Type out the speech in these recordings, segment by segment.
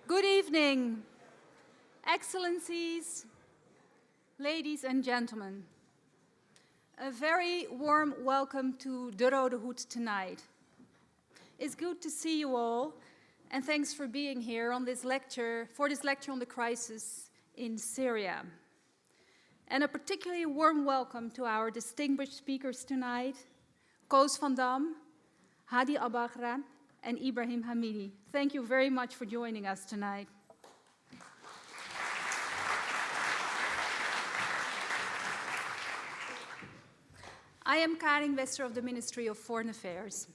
Good evening, Excellencies, ladies and gentlemen. A very warm welcome to De Rode Hoed tonight. It's good to see you all, and thanks for being here on this lecture, on the crisis in Syria. And a particularly warm welcome to our distinguished speakers tonight, Koos van Dam, Hadi alBaqarah, and Ibrahim Hamady. Thank you very much for joining us tonight. I am Karin Wester of the Ministry of Foreign Affairs.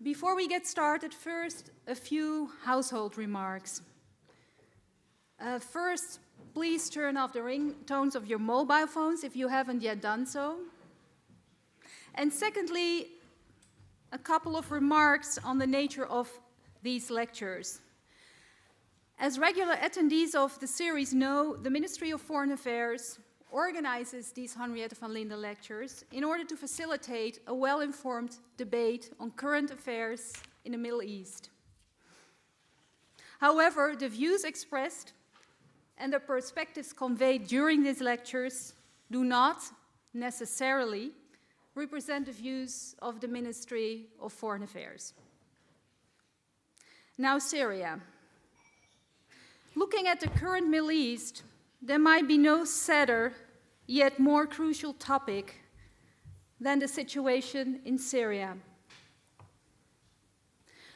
Before we get started, first, a few household remarks. First, please turn off the ringtones of your mobile phones if you haven't yet done so. And secondly, a couple of remarks on the nature of these lectures. As regular attendees of the series know, the Ministry of Foreign Affairs organizes these Henriette van Lynden lectures in order to facilitate a well-informed debate on current affairs in the Middle East. However, the views expressed and the perspectives conveyed during these lectures do not necessarily represent the views of the Ministry of Foreign Affairs. Now, Syria. Looking at the current Middle East, there might be no sadder, yet more crucial topic than the situation in Syria.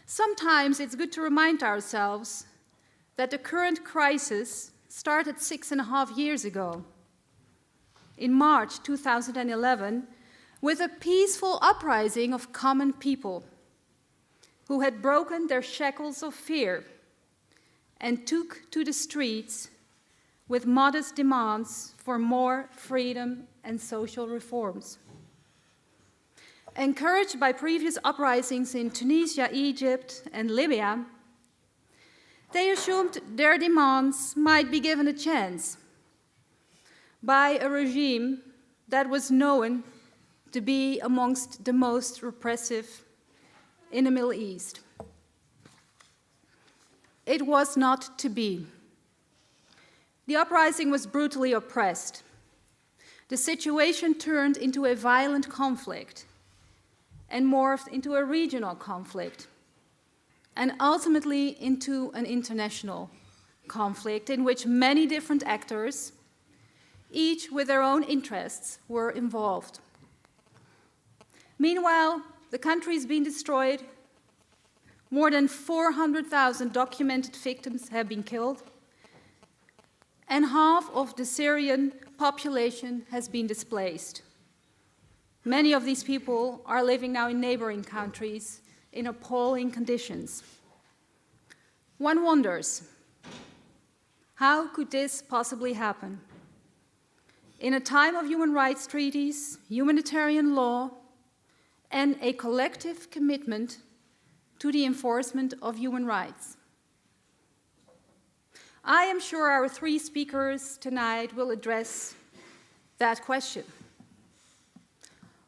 Sometimes it's good to remind ourselves that the current crisis started 6.5 years ago, in March 2011, with a peaceful uprising of common people who had broken their shackles of fear and took to the streets with modest demands for more freedom and social reforms. Encouraged by previous uprisings in Tunisia, Egypt, and Libya, they assumed their demands might be given a chance by a regime that was known to be amongst the most repressive in the Middle East. It was not to be. The uprising was brutally oppressed. The situation turned into a violent conflict and morphed into a regional conflict, and ultimately into an international conflict in which many different actors, each with their own interests, were involved. Meanwhile, the country is being destroyed. More than 400,000 documented victims have been killed, and half of the Syrian population has been displaced. Many of these people are living now in neighboring countries in appalling conditions. One wonders, how could this possibly happen? In a time of human rights treaties, humanitarian law, and a collective commitment to the enforcement of human rights. I am sure our three speakers tonight will address that question.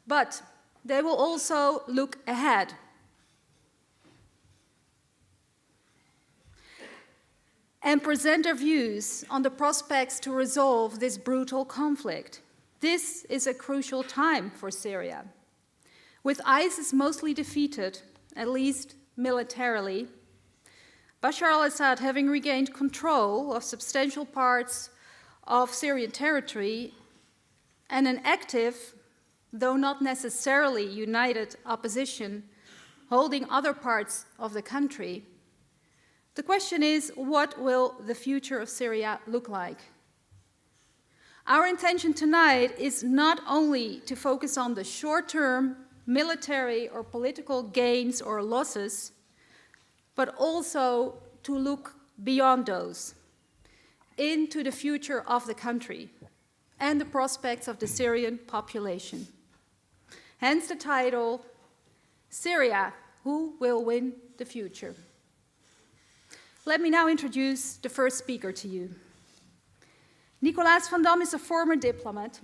But they will also look ahead. And present their views on the prospects to resolve this brutal conflict. This is a crucial time for Syria. With ISIS mostly defeated, at least militarily, Bashar al-Assad having regained control of substantial parts of Syrian territory, and an active, though not necessarily united, opposition holding other parts of the country, the question is, what will the future of Syria look like? Our intention tonight is not only to focus on the short-term military or political gains or losses, but also to look beyond those, into the future of the country and the prospects of the Syrian population. Hence the title, Syria, Who Will Win the Future? Let me now introduce the first speaker to you. Nicolaas van Dam is a former diplomat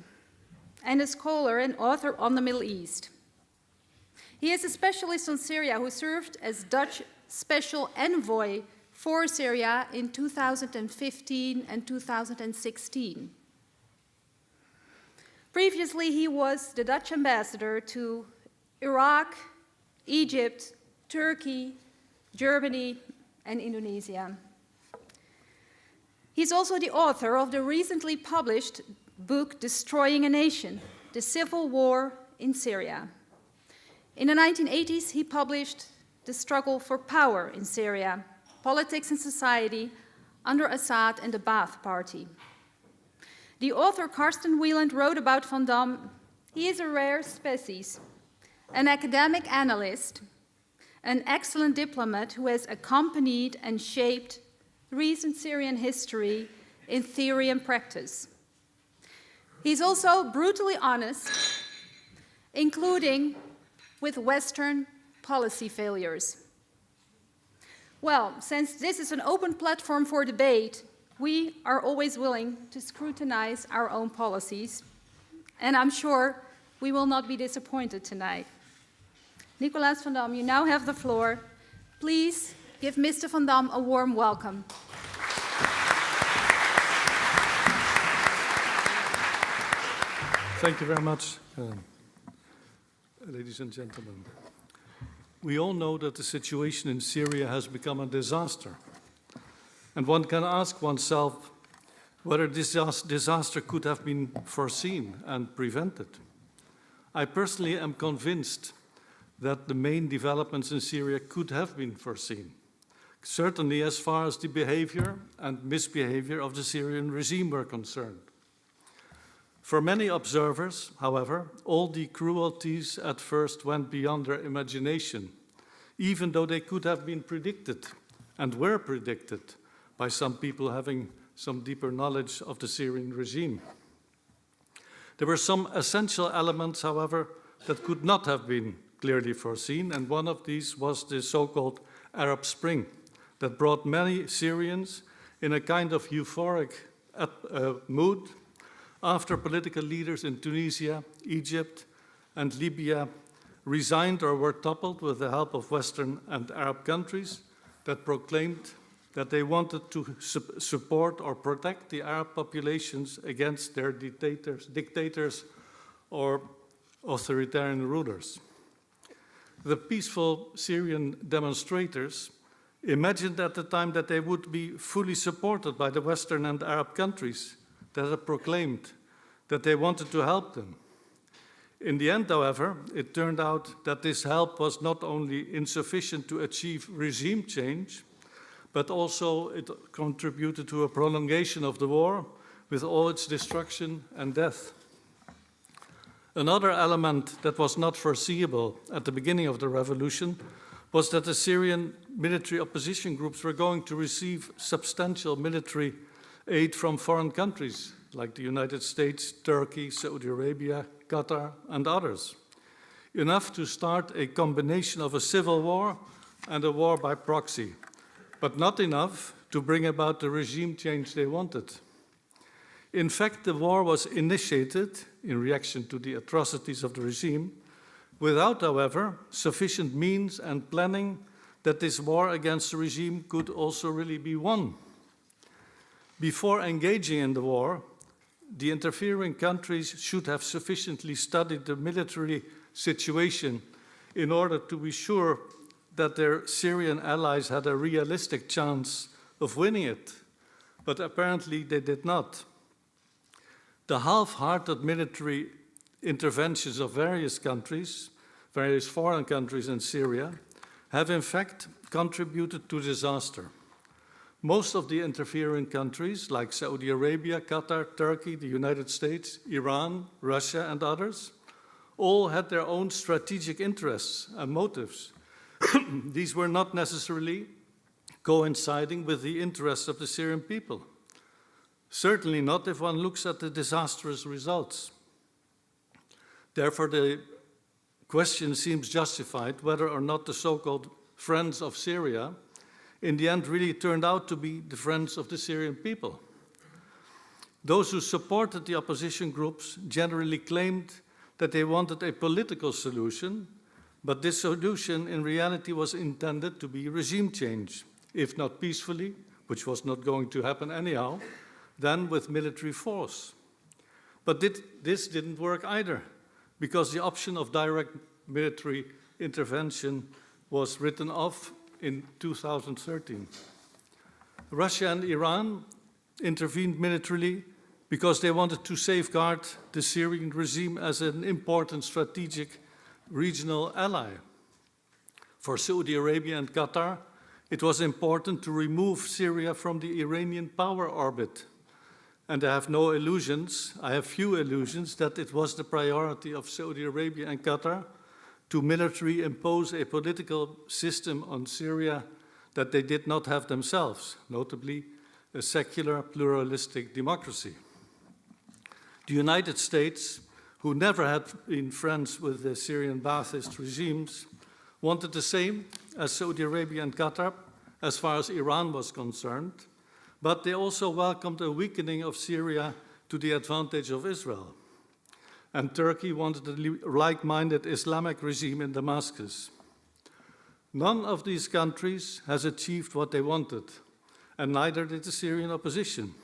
and a scholar and author on the Middle East. He is a specialist on Syria who served as Dutch special envoy for Syria in 2015 and 2016. Previously, he was the Dutch ambassador to Iraq, Egypt, Turkey, Germany, and Indonesia. He's also the author of the recently published book, Destroying a Nation, The Civil War in Syria. In the 1980s, he published The Struggle for Power in Syria, Politics and Society under Assad and the Ba'ath Party. The author Karsten Wieland wrote about Van Dam. He is a rare species, an academic analyst, an excellent diplomat who has accompanied and shaped recent Syrian history in theory and practice. He's also brutally honest, including with Western policy failures. Well, since this is an open platform for debate, we are always willing to scrutinize our own policies, and I'm sure we will not be disappointed tonight. Nicolaas van Dam, you now have the floor. Please give Mr. van Dam a warm welcome. Thank you very much, ladies and gentlemen. We all know that the situation in Syria has become a disaster. And one can ask oneself whether this disaster could have been foreseen and prevented. I personally am convinced that the main developments in Syria could have been foreseen, certainly as far as the behavior and misbehavior of the Syrian regime were concerned. For many observers, however, all the cruelties at first went beyond their imagination, even though they could have been predicted and were predicted by some people having some deeper knowledge of the Syrian regime. There were some essential elements, however, that could not have been clearly foreseen, and one of these was the so-called Arab Spring that brought many Syrians in a kind of euphoric mood after political leaders in Tunisia, Egypt, and Libya resigned or were toppled with the help of Western and Arab countries that proclaimed that they wanted to support or protect the Arab populations against their dictators or authoritarian rulers. The peaceful Syrian demonstrators imagined at the time that they would be fully supported by the Western and Arab countries that had proclaimed that they wanted to help them. In the end, however, it turned out that this help was not only insufficient to achieve regime change, but also it contributed to a prolongation of the war with all its destruction and death. Another element that was not foreseeable at the beginning of the revolution was that the Syrian military opposition groups were going to receive substantial military aid from foreign countries like the United States, Turkey, Saudi Arabia, Qatar, and others, enough to start a combination of a civil war and a war by proxy, but not enough to bring about the regime change they wanted. In fact, the war was initiated in reaction to the atrocities of the regime, without, however, sufficient means and planning that this war against the regime could also really be won. Before engaging in the war, the interfering countries should have sufficiently studied the military situation in order to be sure that their Syrian allies had a realistic chance of winning it, but apparently they did not. The half-hearted military interventions of various countries, various foreign countries in Syria, have in fact contributed to disaster. Most of the interfering countries, like Saudi Arabia, Qatar, Turkey, the United States, Iran, Russia, and others, all had their own strategic interests and motives. These were not necessarily coinciding with the interests of the Syrian people. Certainly not if one looks at the disastrous results. Therefore, the question seems justified whether or not the so-called friends of Syria in the end really turned out to be the friends of the Syrian people. Those who supported the opposition groups generally claimed that they wanted a political solution, but this solution in reality was intended to be regime change, if not peacefully, which was not going to happen anyhow, then with military force. But this didn't work either, because the option of direct military intervention was written off in 2013. Russia and Iran intervened militarily because they wanted to safeguard the Syrian regime as an important strategic regional ally. For Saudi Arabia and Qatar, it was important to remove Syria from the Iranian power orbit. And I have few illusions that it was the priority of Saudi Arabia and Qatar to militarily impose a political system on Syria that they did not have themselves, notably a secular, pluralistic democracy. The United States, who never had been friends with the Syrian Ba'athist regimes, wanted the same as Saudi Arabia and Qatar, as far as Iran was concerned, but they also welcomed a weakening of Syria to the advantage of Israel. And Turkey wanted a like-minded Islamic regime in Damascus. None of these countries has achieved what they wanted, and neither did the Syrian opposition.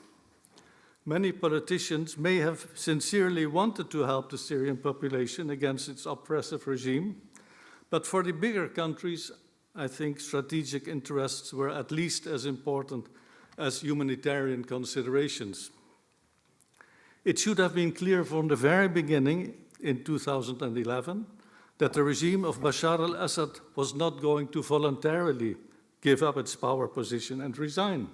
Many politicians may have sincerely wanted to help the Syrian population against its oppressive regime, but for the bigger countries, I think strategic interests were at least as important as humanitarian considerations. It should have been clear from the very beginning in 2011 that the regime of Bashar al-Assad was not going to voluntarily give up its power position and resign.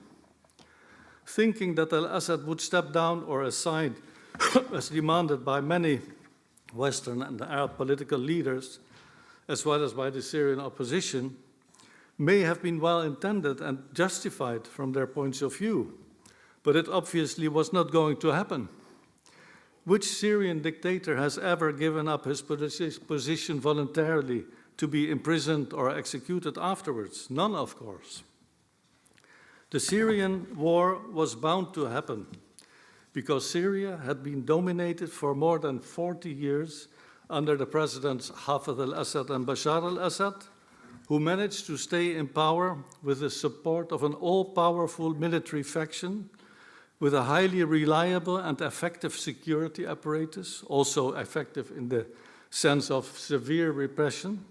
Thinking that al-Assad would step down or aside, as demanded by many Western and Arab political leaders, as well as by the Syrian opposition, may have been well-intended and justified from their points of view, but it obviously was not going to happen. Which Syrian dictator has ever given up his position voluntarily to be imprisoned or executed afterwards? None, of course. The Syrian war was bound to happen because Syria had been dominated for more than 40 years under the presidents Hafez al-Assad and Bashar al-Assad, who managed to stay in power with the support of an all-powerful military faction with a highly reliable and effective security apparatus, also effective in the sense of severe repression.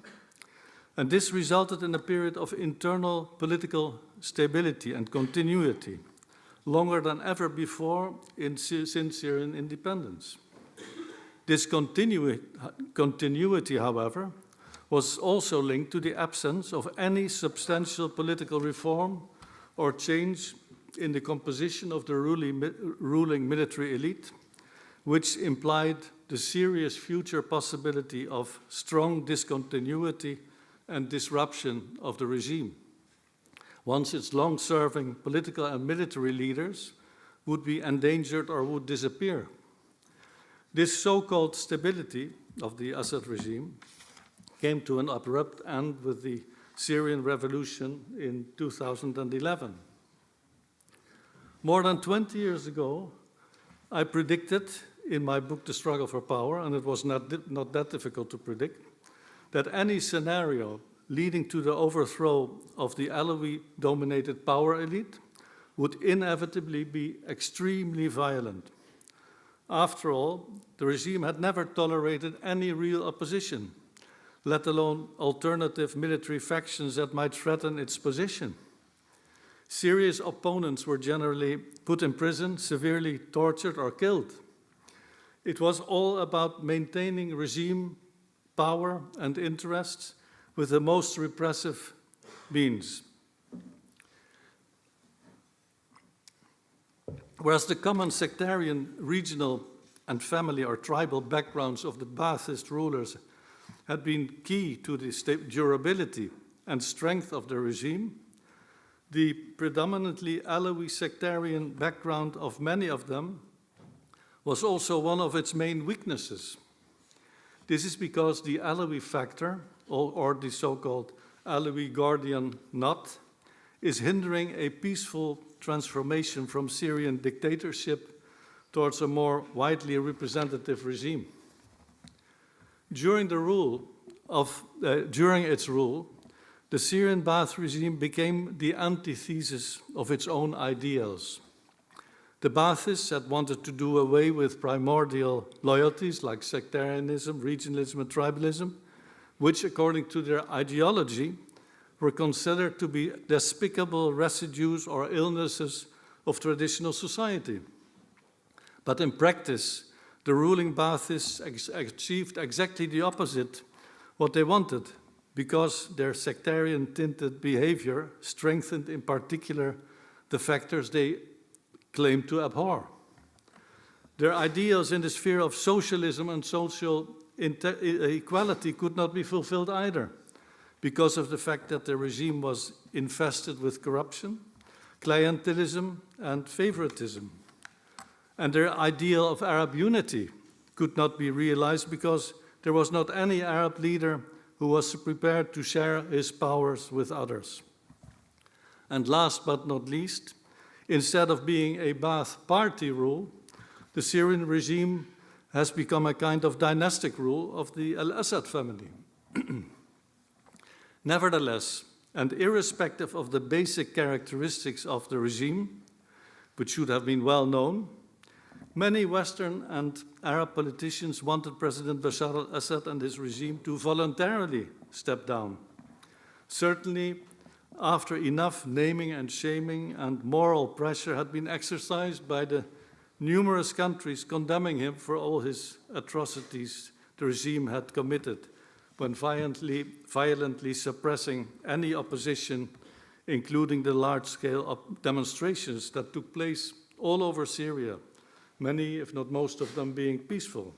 And this resulted in a period of internal political stability and continuity, longer than ever before since Syrian independence. This continuity, however, was also linked to the absence of any substantial political reform or change in the composition of the ruling military elite, which implied the serious future possibility of strong discontinuity and disruption of the regime, once its long-serving political and military leaders would be endangered or would disappear. This so-called stability of the Assad regime came to an abrupt end with the Syrian revolution in 2011. More than 20 years ago, I predicted in my book, The Struggle for Power, and it was not that difficult to predict, that any scenario leading to the overthrow of the Alawi-dominated power elite would inevitably be extremely violent. After all, the regime had never tolerated any real opposition, let alone alternative military factions that might threaten its position. Syria's opponents were generally put in prison, severely tortured, or killed. It was all about maintaining regime power and interests with the most repressive means. Whereas the common sectarian, regional, and family or tribal backgrounds of the Ba'athist rulers had been key to the durability and strength of the regime, the predominantly Alawi sectarian background of many of them was also one of its main weaknesses. This is because the Alawi factor, or the so-called Alawi Gordian knot, is hindering a peaceful transformation from Syrian dictatorship towards a more widely representative regime. During its rule, the Syrian Ba'ath regime became the antithesis of its own ideals. The Ba'athists had wanted to do away with primordial loyalties like sectarianism, regionalism, and tribalism, which, according to their ideology, were considered to be despicable residues or illnesses of traditional society. But in practice, the ruling Ba'athists achieved exactly the opposite what they wanted, because their sectarian-tinted behavior strengthened in particular the factors they claimed to abhor. Their ideals in the sphere of socialism and social equality could not be fulfilled either, because of the fact that the regime was infested with corruption, clientelism, and favoritism. And their ideal of Arab unity could not be realized because there was not any Arab leader who was prepared to share his powers with others. And last but not least, instead of being a Ba'ath party rule, the Syrian regime has become a kind of dynastic rule of the al-Assad family. Nevertheless, and irrespective of the basic characteristics of the regime, which should have been well known, many Western and Arab politicians wanted President Bashar al-Assad and his regime to voluntarily step down. Certainly, after enough naming and shaming and moral pressure had been exercised by the numerous countries condemning him for all his atrocities the regime had committed when violently suppressing any opposition, including the large-scale demonstrations that took place all over Syria, many, if not most of them, being peaceful.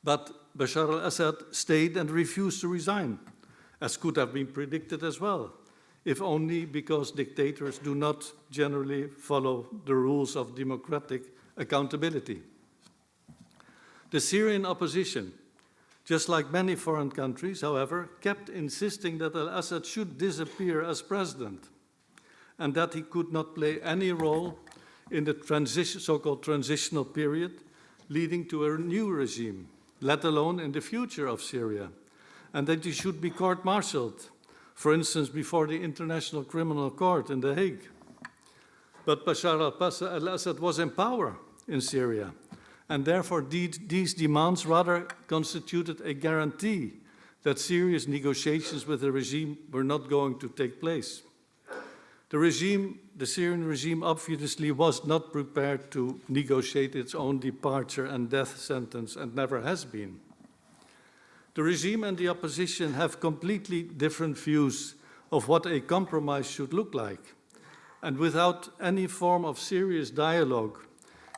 But Bashar al-Assad stayed and refused to resign, as could have been predicted as well, if only because dictators do not generally follow the rules of democratic accountability. The Syrian opposition, just like many foreign countries, however, kept insisting that al-Assad should disappear as president and that he could not play any role in the so-called transitional period leading to a new regime, let alone in the future of Syria, and that he should be court-martialed, for instance, before the International Criminal Court in The Hague. But Bashar al-Assad was in power in Syria, and therefore these demands rather constituted a guarantee that serious negotiations with the regime were not going to take place. The Syrian regime obviously was not prepared to negotiate its own departure and death sentence, and never has been. The regime and the opposition have completely different views of what a compromise should look like. And without any form of serious dialogue,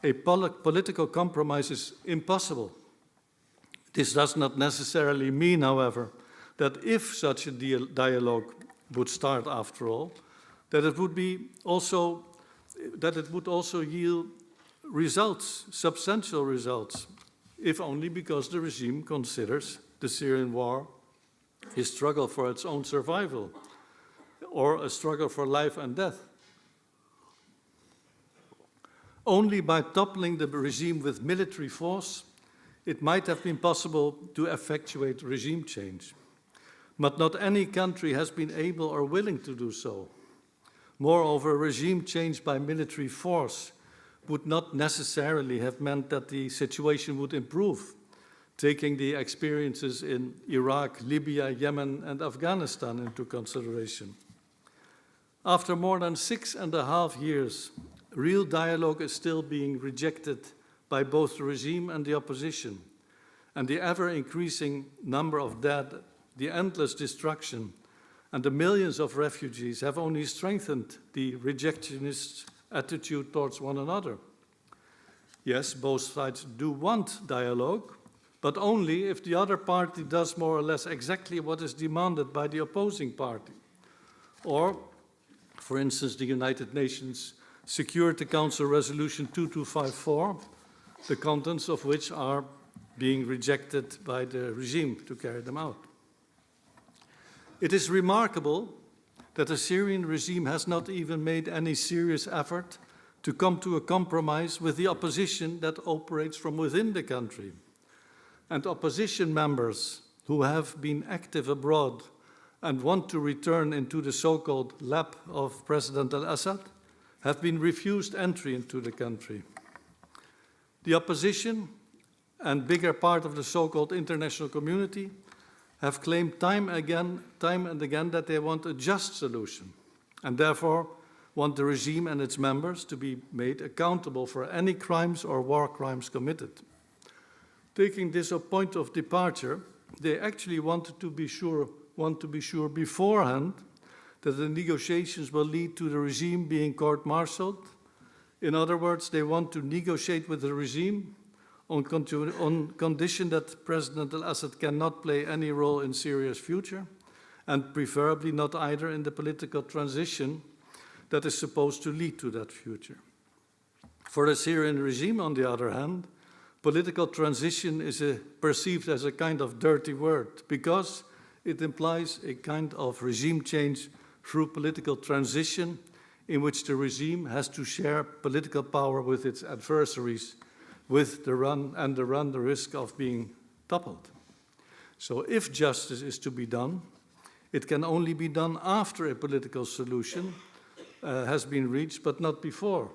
a political compromise is impossible. This does not necessarily mean, however, that if such a dialogue would start after all, that it would also yield results, substantial results, if only because the regime considers the Syrian war a struggle for its own survival or a struggle for life and death. Only by toppling the regime with military force, it might have been possible to effectuate regime change. But not any country has been able or willing to do so. Moreover, regime change by military force would not necessarily have meant that the situation would improve, taking the experiences in Iraq, Libya, Yemen, and Afghanistan into consideration. After more than 6.5 years, real dialogue is still being rejected by both the regime and the opposition, and the ever-increasing number of dead, the endless destruction, and the millions of refugees have only strengthened the rejectionist attitude towards one another. Yes, both sides do want dialogue, but only if the other party does more or less exactly what is demanded by the opposing party. Or, for instance, the United Nations Security Council Resolution 2254, the contents of which are being rejected by the regime to carry them out. It is remarkable that the Syrian regime has not even made any serious effort to come to a compromise with the opposition that operates from within the country. And opposition members who have been active abroad and want to return into the so-called lap of President al-Assad have been refused entry into the country. The opposition and bigger part of the so-called international community have claimed time and again that they want a just solution and therefore want the regime and its members to be made accountable for any crimes or war crimes committed. Taking this a point of departure, they actually want to be sure beforehand that the negotiations will lead to the regime being court-martialed. In other words, they want to negotiate with the regime on condition that President al-Assad cannot play any role in Syria's future, and preferably not either in the political transition that is supposed to lead to that future. For the Syrian regime, on the other hand, political transition is perceived as a kind of dirty word because it implies a kind of regime change through political transition in which the regime has to share political power with its adversaries with the risk of being toppled. So if justice is to be done, it can only be done after a political solution has been reached, but not before.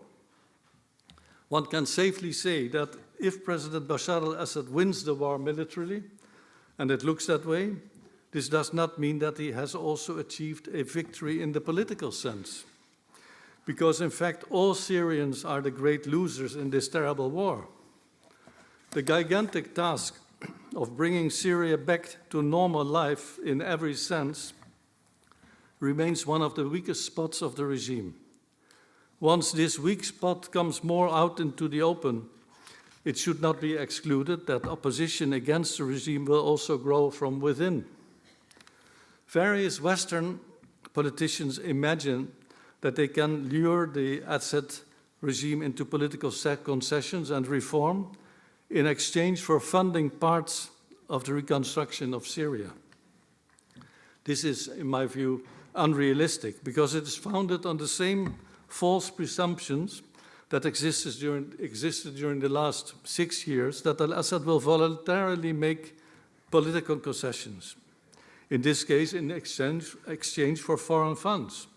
One can safely say that if President Bashar al-Assad wins the war militarily, and it looks that way, this does not mean that he has also achieved a victory in the political sense. Because in fact, all Syrians are the great losers in this terrible war. The gigantic task of bringing Syria back to normal life in every sense remains one of the weakest spots of the regime. Once this weak spot comes more out into the open, it should not be excluded that opposition against the regime will also grow from within. Various Western politicians imagine that they can lure the Assad regime into political concessions and reform in exchange for funding parts of the reconstruction of Syria. This is, in my view, unrealistic because it is founded on the same false presumptions that existed during the last 6 years that al-Assad will voluntarily make political concessions, in this case in exchange for foreign funds.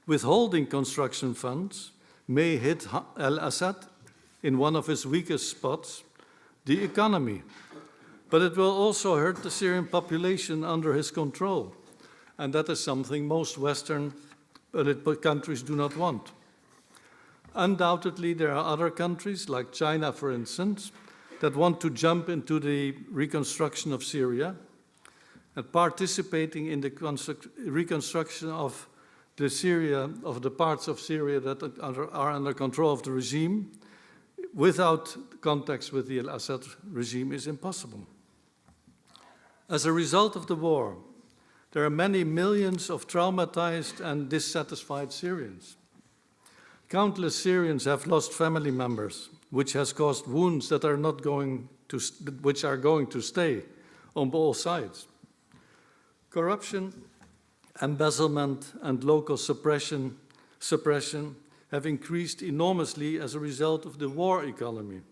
Withholding construction funds may hit al-Assad in one of his weakest spots, the economy, but it will also hurt the Syrian population under his control, and that is something most Western countries do not want. Undoubtedly, there are other countries, like China, for instance, that want to jump into the reconstruction of Syria and participating in the reconstruction of the parts of Syria that are under control of the regime without contacts with the al-Assad regime is impossible. As a result of the war, there are many millions of traumatized and dissatisfied Syrians. Countless Syrians have lost family members, which has caused wounds that are going to stay on both sides. Corruption, embezzlement, and local suppression have increased enormously as a result of the war economy.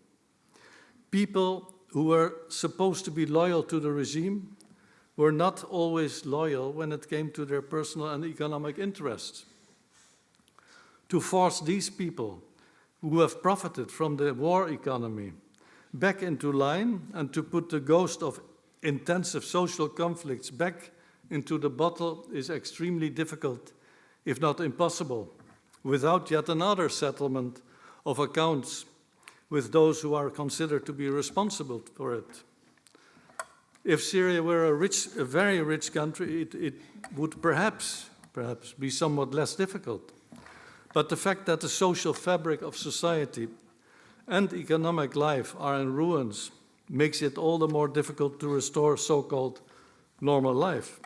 People who were supposed to be loyal to the regime were not always loyal when it came to their personal and economic interests. To force these people who have profited from the war economy back into line and to put the ghost of intensive social conflicts back into the bottle is extremely difficult, if not impossible, without yet another settlement of accounts with those who are considered to be responsible for it. If Syria were a very rich country, it would perhaps be somewhat less difficult. But the fact that the social fabric of society and economic life are in ruins makes it all the more difficult to restore so-called normal life.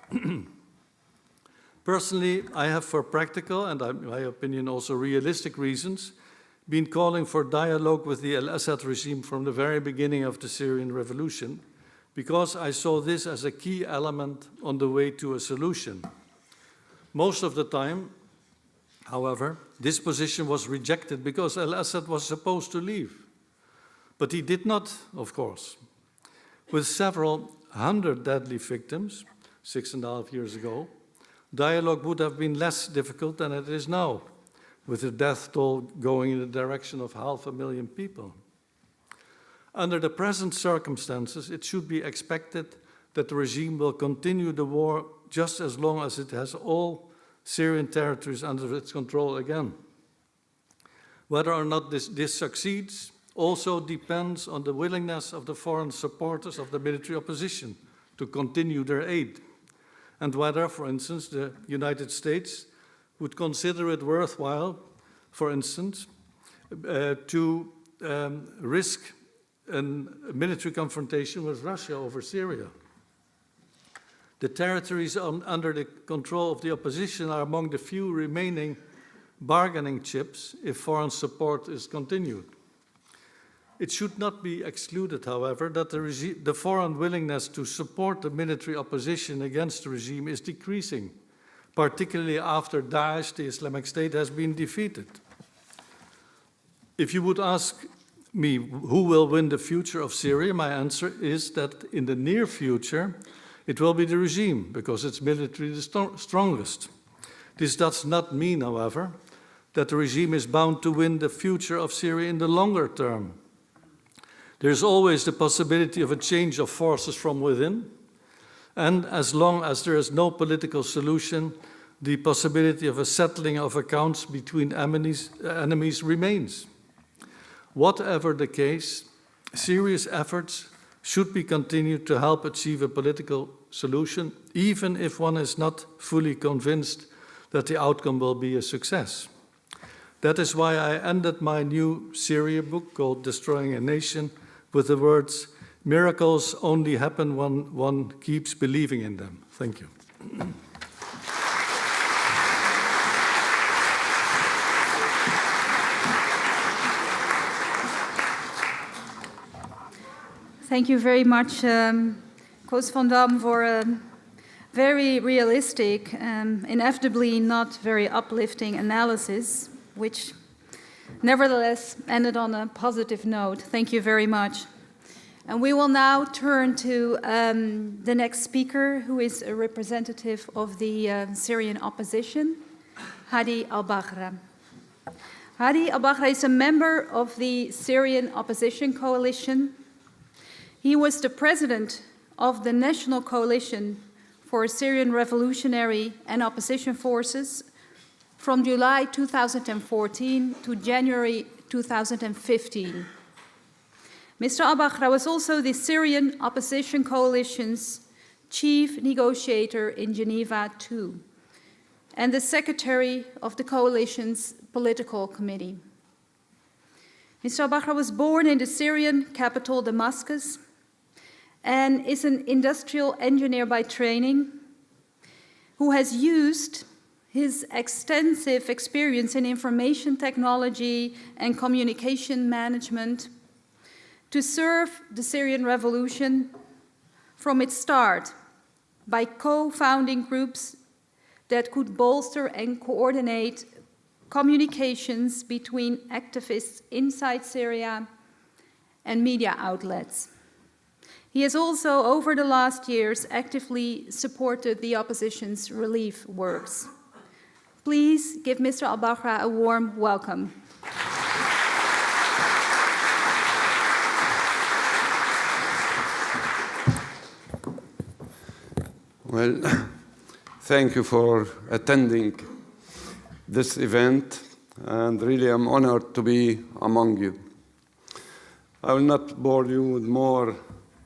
Personally, I have, for practical and, in my opinion, also realistic reasons, been calling for dialogue with the al-Assad regime from the very beginning of the Syrian revolution, because I saw this as a key element on the way to a solution. Most of the time, however, this position was rejected because al-Assad was supposed to leave. But he did not, of course. With several hundred deadly victims, 6.5 years ago, dialogue would have been less difficult than it is now, with the death toll going in the direction of 500,000 people. Under the present circumstances, it should be expected that the regime will continue the war just as long as it has all Syrian territories under its control again. Whether or not this succeeds also depends on the willingness of the foreign supporters of the military opposition to continue their aid, and whether, for instance, the United States would consider it worthwhile, for instance, to risk a military confrontation with Russia over Syria. The territories under the control of the opposition are among the few remaining bargaining chips if foreign support is continued. It should not be excluded, however, that the foreign willingness to support the military opposition against the regime is decreasing, particularly after Daesh, the Islamic State, has been defeated. If you would ask me who will win the future of Syria, my answer is that in the near future, it will be the regime, because it's militarily the strongest. This does not mean, however, that the regime is bound to win the future of Syria in the longer term. There is always the possibility of a change of forces from within, and as long as there is no political solution, the possibility of a settling of accounts between enemies remains. Whatever the case, serious efforts should be continued to help achieve a political solution, even if one is not fully convinced that the outcome will be a success. That is why I ended my new Syria book called Destroying a Nation with the words, "Miracles only happen when one keeps believing in them." Thank you. Thank you very much, Koos van Dam, for a very realistic, inevitably not very uplifting analysis, which nevertheless ended on a positive note. Thank you very much. And we will now turn to the next speaker, who is a representative of the Syrian opposition, Hadi alBaqarah. Hadi alBaqarah is a member of the Syrian Opposition Coalition. He was the president of the National Coalition for Syrian Revolutionary and Opposition Forces from July 2014 to January 2015. Mr. alBaqarah was also the Syrian Opposition Coalition's chief negotiator in Geneva II and the secretary of the coalition's political committee. Mr. alBaqarah was born in the Syrian capital Damascus and is an industrial engineer by training who has used his extensive experience in information technology and communication management to serve the Syrian revolution from its start by co-founding groups that could bolster and coordinate communications between activists inside Syria and media outlets. He has also, over the last years, actively supported the opposition's relief works. Please give Mr. alBaqarah a warm welcome. Well, thank you for attending this event, and really I'm honored to be among you. I will not bore you with more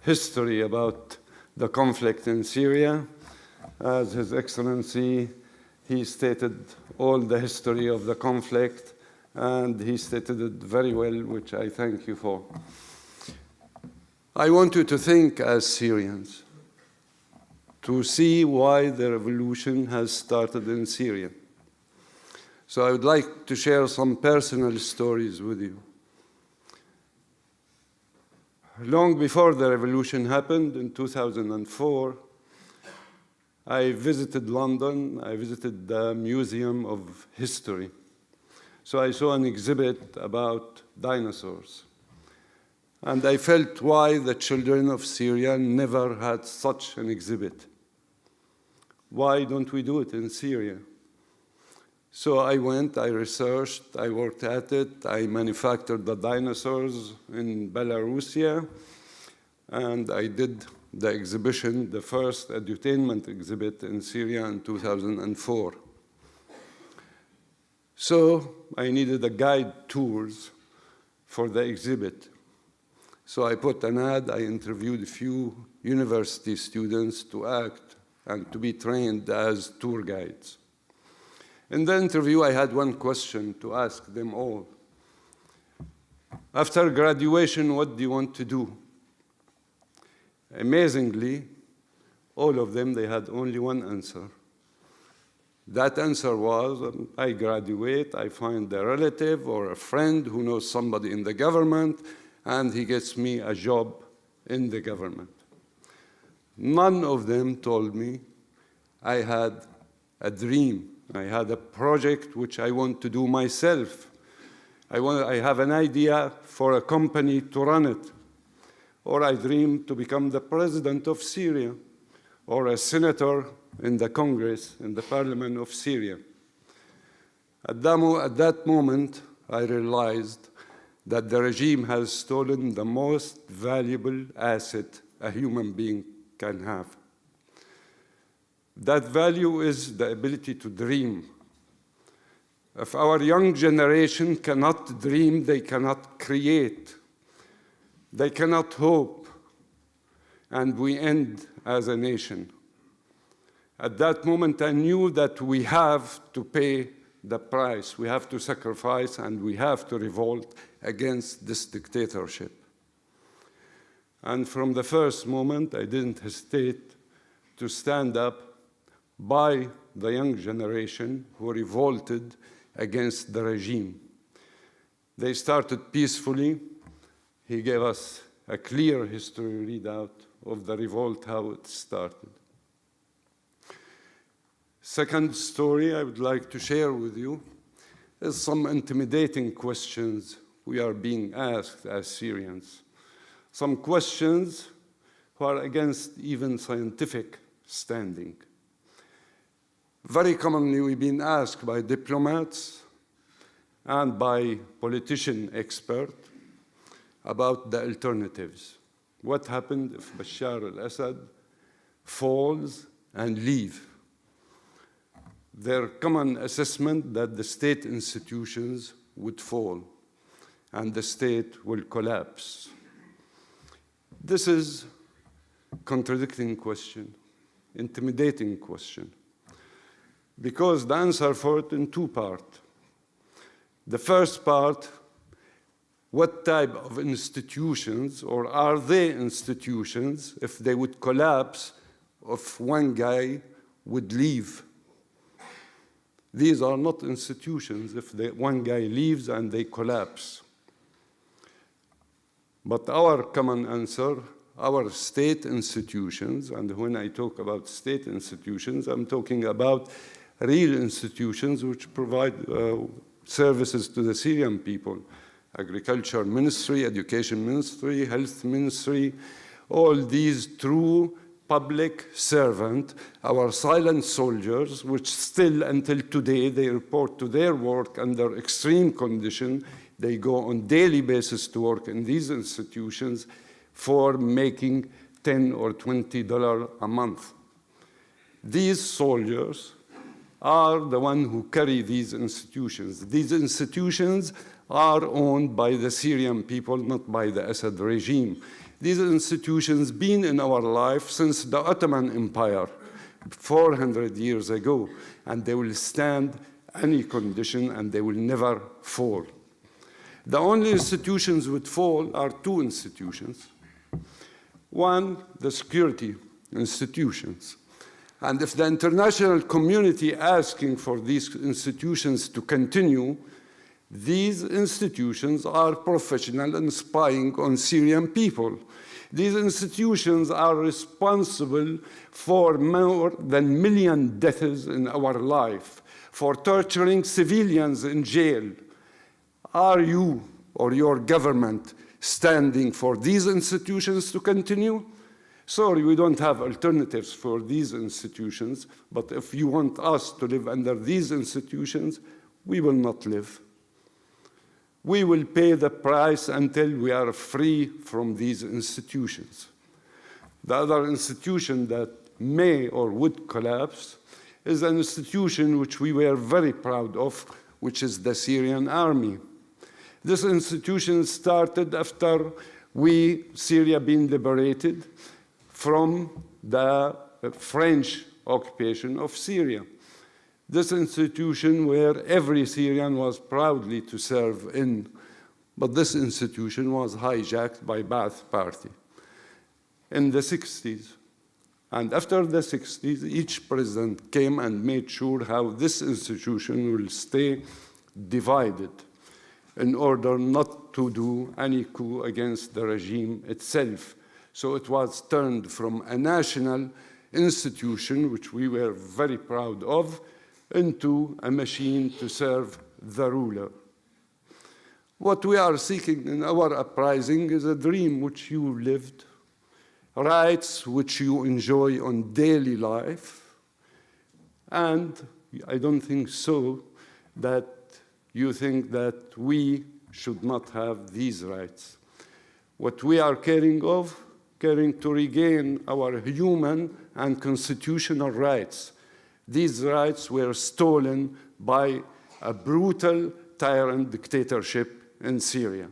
history about the conflict in Syria. As His Excellency, he stated all the history of the conflict, and he stated it very well, which I thank you for. I want you to think as Syrians, to see why the revolution has started in Syria. So I would like to share some personal stories with you. Long before the revolution happened in 2004, I visited London. I visited the Museum of History. So I saw an exhibit about dinosaurs. And I felt why the children of Syria never had such an exhibit. Why don't we do it in Syria? So I went, I researched, I worked at it, I manufactured the dinosaurs in Belarusia, and I did the exhibition, the first edutainment exhibit in Syria in 2004. So I needed a guide tours for the exhibit. So I put an ad, I interviewed a few university students to act and to be trained as tour guides. In the interview, I had one question to ask them all. After graduation, what do you want to do? Amazingly, all of them, they had only one answer. That answer was, I graduate, I find a relative or a friend who knows somebody in the government, and he gets me a job in the government. None of them told me I had a dream. I had a project which I want to do myself. I have an idea for a company to run it. Or I dream to become the president of Syria, or a senator in the Congress, in the parliament of Syria. At that moment, I realized that the regime has stolen the most valuable asset a human being can have. That value is the ability to dream. If our young generation cannot dream, they cannot create. They cannot hope, and we end as a nation. At that moment, I knew that we have to pay the price. We have to sacrifice, and we have to revolt against this dictatorship. And from the first moment, I didn't hesitate to stand up by the young generation who revolted against the regime. They started peacefully. He gave us a clear history readout of the revolt, how it started. Second story I would like to share with you is some intimidating questions we are being asked as Syrians. Some questions who are against even scientific standing. Very commonly, we've been asked by diplomats and by politician experts about the alternatives. What happened if Bashar al-Assad falls and leaves? Their common assessment that the state institutions would fall and the state will collapse. This is a contradicting question, intimidating question, because the answer for it in two parts. The first part, what type of institutions, or are they institutions, if they would collapse, if one guy would leave? These are not institutions if one guy leaves and they collapse. But our common answer, our state institutions, and when I talk about state institutions, I'm talking about real institutions which provide services to the Syrian people. Agriculture Ministry, Education Ministry, Health Ministry, all these true public servants, our silent soldiers, which still until today they report to their work under extreme conditions. They go on daily basis to work in these institutions for making $10 or $20 a month. These soldiers are the ones who carry these institutions. These institutions are owned by the Syrian people, not by the Assad regime. These institutions have been in our life since the Ottoman Empire, 400 years ago, and they will stand any condition and they will never fall. The only institutions would fall are two institutions. One, the security institutions. And if the international community asking for these institutions to continue, these institutions are professional in spying on Syrian people. These institutions are responsible for more than 1 million deaths in our life, for torturing civilians in jail. Are you or your government standing for these institutions to continue? Sorry, we don't have alternatives for these institutions, but if you want us to live under these institutions, we will not live. We will pay the price until we are free from these institutions. The other institution that may or would collapse is an institution which we were very proud of, which is the Syrian Army. This institution started after Syria being liberated from the French occupation of Syria. This institution where every Syrian was proudly to serve in, but this institution was hijacked by Ba'ath Party in the 60s. And after the 60s, each president came and made sure how this institution will stay divided in order not to do any coup against the regime itself. So it was turned from a national institution, which we were very proud of, into a machine to serve the ruler. What we are seeking in our uprising is a dream which you lived, rights which you enjoy on daily life, and I don't think so that you think that we should not have these rights. What we are caring to regain our human and constitutional rights. These rights were stolen by a brutal tyrant dictatorship in Syria.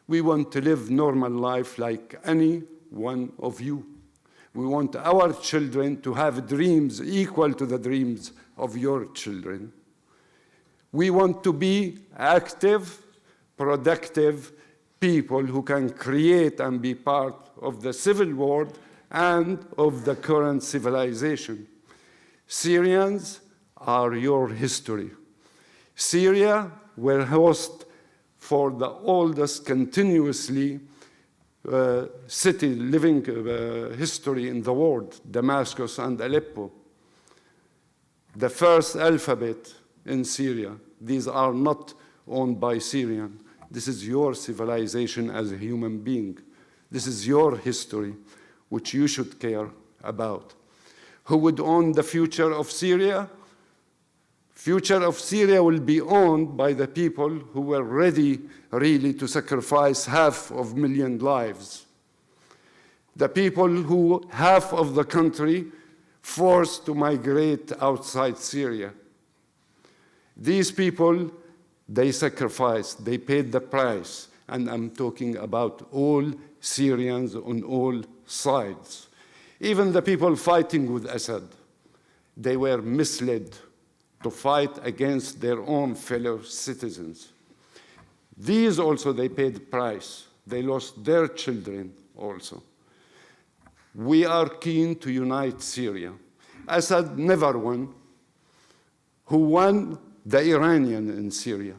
We want to live normal life like any one of you. We want our children to have dreams equal to the dreams of your children. We want to be active, productive people who can create and be part of the civil world and of the current civilization. Syrians are your history. Syria were host for the oldest continuously city living history in the world, Damascus and Aleppo. The first alphabet in Syria. These are not owned by Syrian. This is your civilization as a human being. This is your history, which you should care about. Who would own the future of Syria? Future of Syria will be owned by the people who were ready really to sacrifice 500,000 lives. The people who half of the country forced to migrate outside Syria. These people, they sacrificed, they paid the price, and I'm talking about all Syrians on all sides. Even the people fighting with Assad, they were misled to fight against their own fellow citizens. These also, they paid the price. They lost their children also. We are keen to unite Syria. Assad never won. Who won? The Iranian in Syria.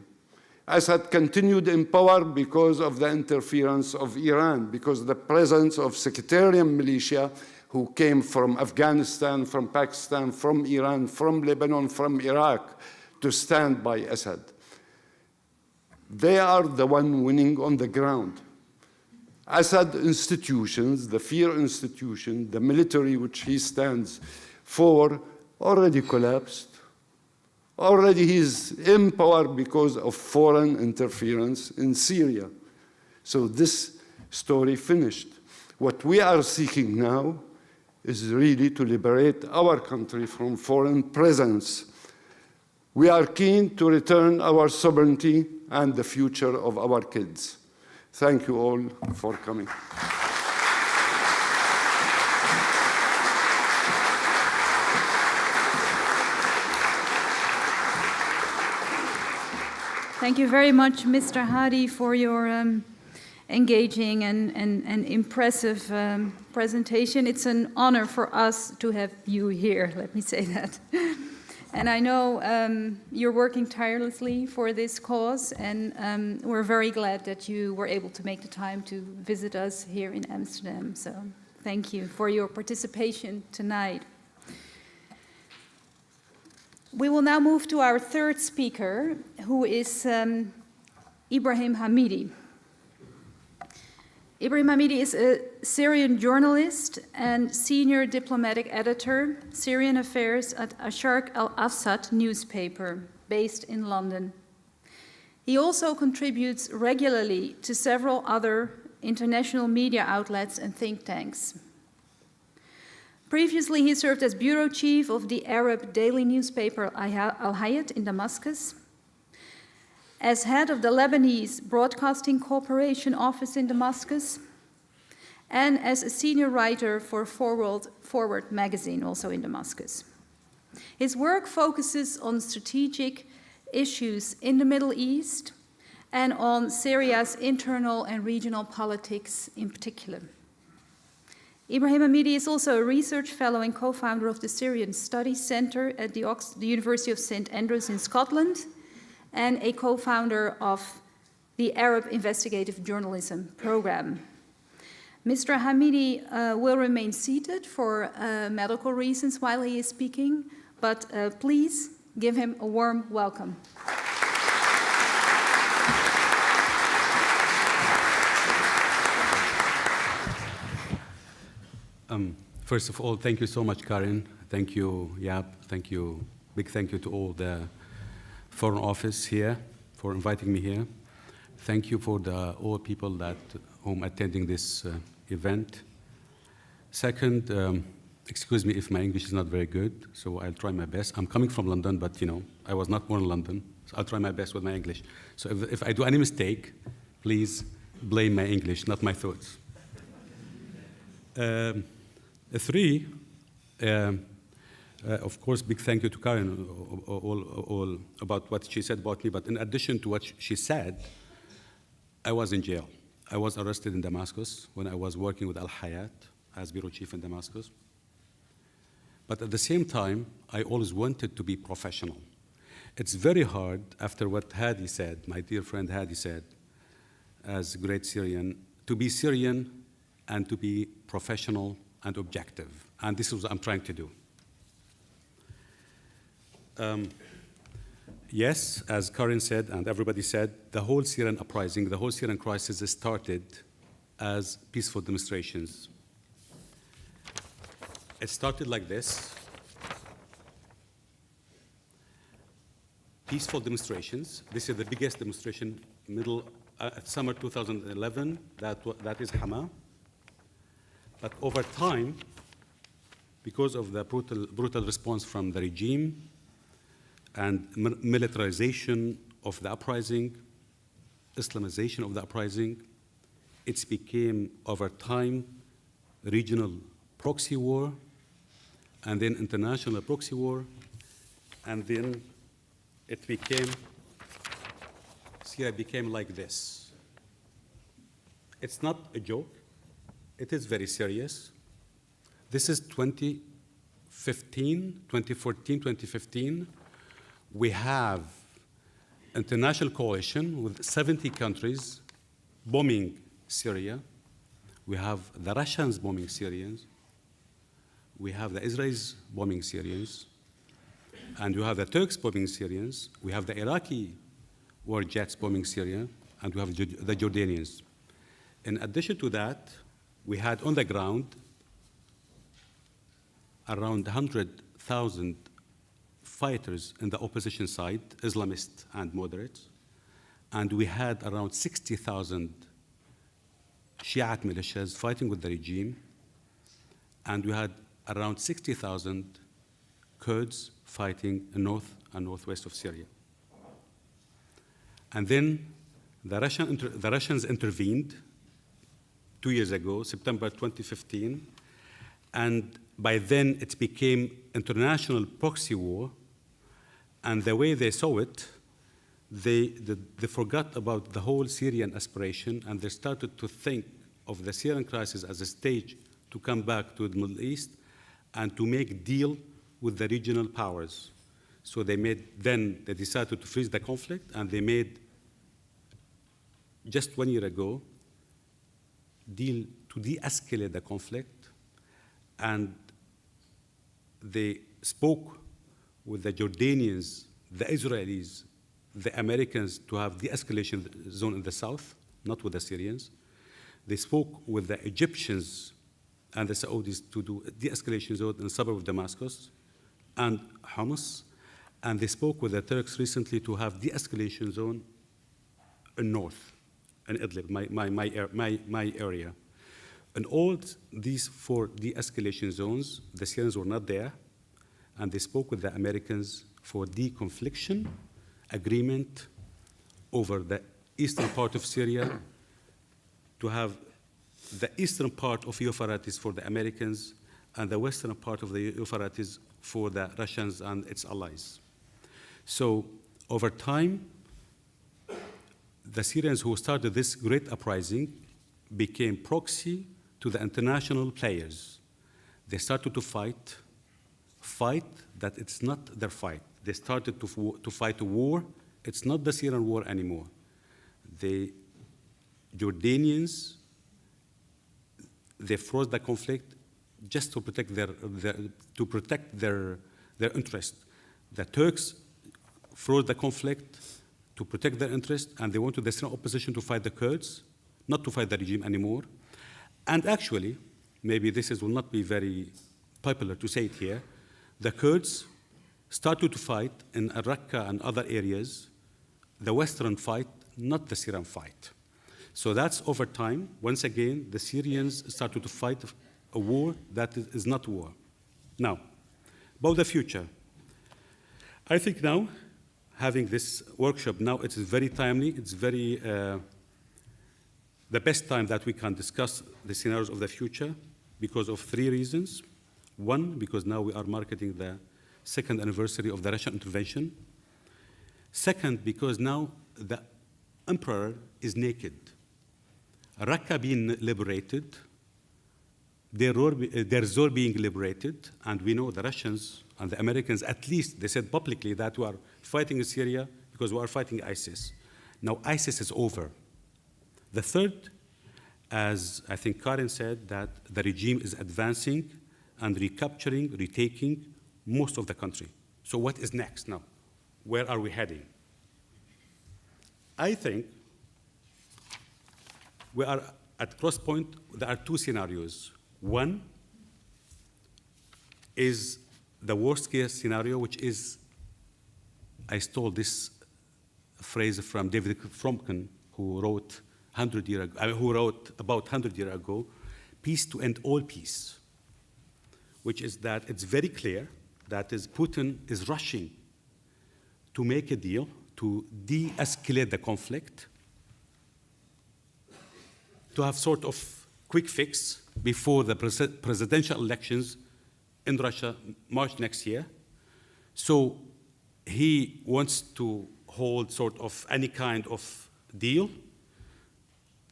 Assad continued in power because of the interference of Iran, because of the presence of sectarian militia who came from Afghanistan, from Pakistan, from Iran, from Lebanon, from Iraq, to stand by Assad. They are the one winning on the ground. Assad institutions, the fear institution, the military which he stands for, already collapsed. Already he's in power because of foreign interference in Syria. So this story finished. What we are seeking now is really to liberate our country from foreign presence. We are keen to return our sovereignty and the future of our kids. Thank you all for coming. Thank you very much, Mr. Hadi, for your engaging and impressive presentation. It's an honor for us to have you here, let me say that. And I know you're working tirelessly for this cause, and we're very glad that you were able to make the time to visit us here in Amsterdam. So thank you for your participation tonight. We will now move to our third speaker, who is Ibrahim Hamady. Ibrahim Hamady is a Syrian journalist and senior diplomatic editor, Syrian affairs at Asharq al-Assad newspaper, based in London. He also contributes regularly to several other international media outlets and think tanks. Previously, he served as bureau chief of the Arab daily newspaper Al-Hayat in Damascus, as head of the Lebanese Broadcasting Corporation office in Damascus, and as a senior writer for Forward magazine, also in Damascus. His work focuses on strategic issues in the Middle East and on Syria's internal and regional politics in particular. Ibrahim Hamady is also a research fellow and co-founder of the Syrian Studies Center at the University of St. Andrews in Scotland, and a co-founder of the Arab Investigative Journalism Program. Mr. Hamady will remain seated for medical reasons while he is speaking, but please give him a warm welcome. First of all, thank you so much, Karen. Thank you, Yab. Thank you. Big thank you to all the Foreign Office here for inviting me here. Thank you for all people that whom attending this event. Second, excuse me if my English is not very good, so I'll try my best. I'm coming from London, but you know, I was not born in London, so I'll try my best with my English. So if I do any mistake, please blame my English, not my thoughts. Three, of course, big thank you to Karen all about what she said about me, but in addition to what she said, I was in jail. I was arrested in Damascus when I was working with Al-Hayat as bureau chief in Damascus. But at the same time, I always wanted to be professional. It's very hard, after what Hadi said, my dear friend Hadi said, as a great Syrian, to be Syrian and to be professional and objective. And this is what I'm trying to do. Yes, as Karen said and everybody said, the whole Syrian uprising, the whole Syrian crisis started as peaceful demonstrations. It started like this. Peaceful demonstrations. This is the biggest demonstration summer 2011. That is Hama. But over time, because of the brutal response from the regime and militarization of the uprising, Islamization of the uprising, it became over time regional proxy war, and then international proxy war, and then Syria became like this. It's not a joke. It is very serious. This is 2014, 2015. We have international coalition with 70 countries bombing Syria. We have the Russians bombing Syrians. We have the Israelis bombing Syrians. And we have the Turks bombing Syrians. We have the Iraqi war jets bombing Syria. And we have the Jordanians. In addition to that, we had on the ground around 100,000 fighters in the opposition side, Islamists and moderates, and we had around 60,000 Shiite militias fighting with the regime, and we had around 60,000 Kurds fighting in north and northwest of Syria. And then the Russians intervened 2 years ago, September 2015, and by then it became international proxy war, and the way they saw it, they forgot about the whole Syrian aspiration, and they started to think of the Syrian crisis as a stage to come back to the Middle East and to make a deal with the regional powers. So they decided to freeze the conflict, and they made, just 1 year ago, deal to de-escalate the conflict, and they spoke with the Jordanians, the Israelis, the Americans to have de-escalation zone in the south, not with the Syrians. They spoke with the Egyptians and the Saudis to do a de-escalation zone in the suburb of Damascus and Homs. And they spoke with the Turks recently to have de-escalation zone in north, in Idlib, my area. In all these 4 de-escalation zones, the Syrians were not there, and they spoke with the Americans for deconfliction agreement over the eastern part of Syria, to have the eastern part of Euphrates for the Americans and the western part of the Euphrates for the Russians and its allies. So over time, the Syrians who started this great uprising became proxy to the international players. They started to fight that it's not their fight. They started to fight a war. It's not the Syrian war anymore. The Jordanians, they froze the conflict just to protect their interest. The Turks froze the conflict to protect their interest, and they wanted the Syrian opposition to fight the Kurds, not to fight the regime anymore. And actually, maybe will not be very popular to say it here, the Kurds started to fight in Raqqa and other areas, the Western fight, not the Syrian fight. So that's over time. Once again, the Syrians started to fight a war that is not war. Now, about the future. I think now, having this workshop now, it is very timely. It's very the best time that we can discuss the scenarios of the future because of 3 reasons. 1, because now we are marketing the 2nd anniversary of the Russian intervention. 2nd, because now the emperor is naked. Raqqa being liberated, Deir Zor being liberated, and we know the Russians and the Americans, at least they said publicly that we are fighting in Syria because we are fighting ISIS. Now ISIS is over. The 3rd, as I think Karen said, that the regime is advancing and recapturing, retaking most of the country. So what is next now? Where are we heading? I think we are at cross point. There are 2 scenarios. 1 is the worst case scenario, which is, I stole this phrase from David Fromkin, who wrote about 100 years ago, peace to end all peace, which is that it's very clear that Putin is rushing to make a deal to de-escalate the conflict, to have sort of quick fix before the presidential elections in Russia, March next year. So he wants to hold sort of any kind of deal,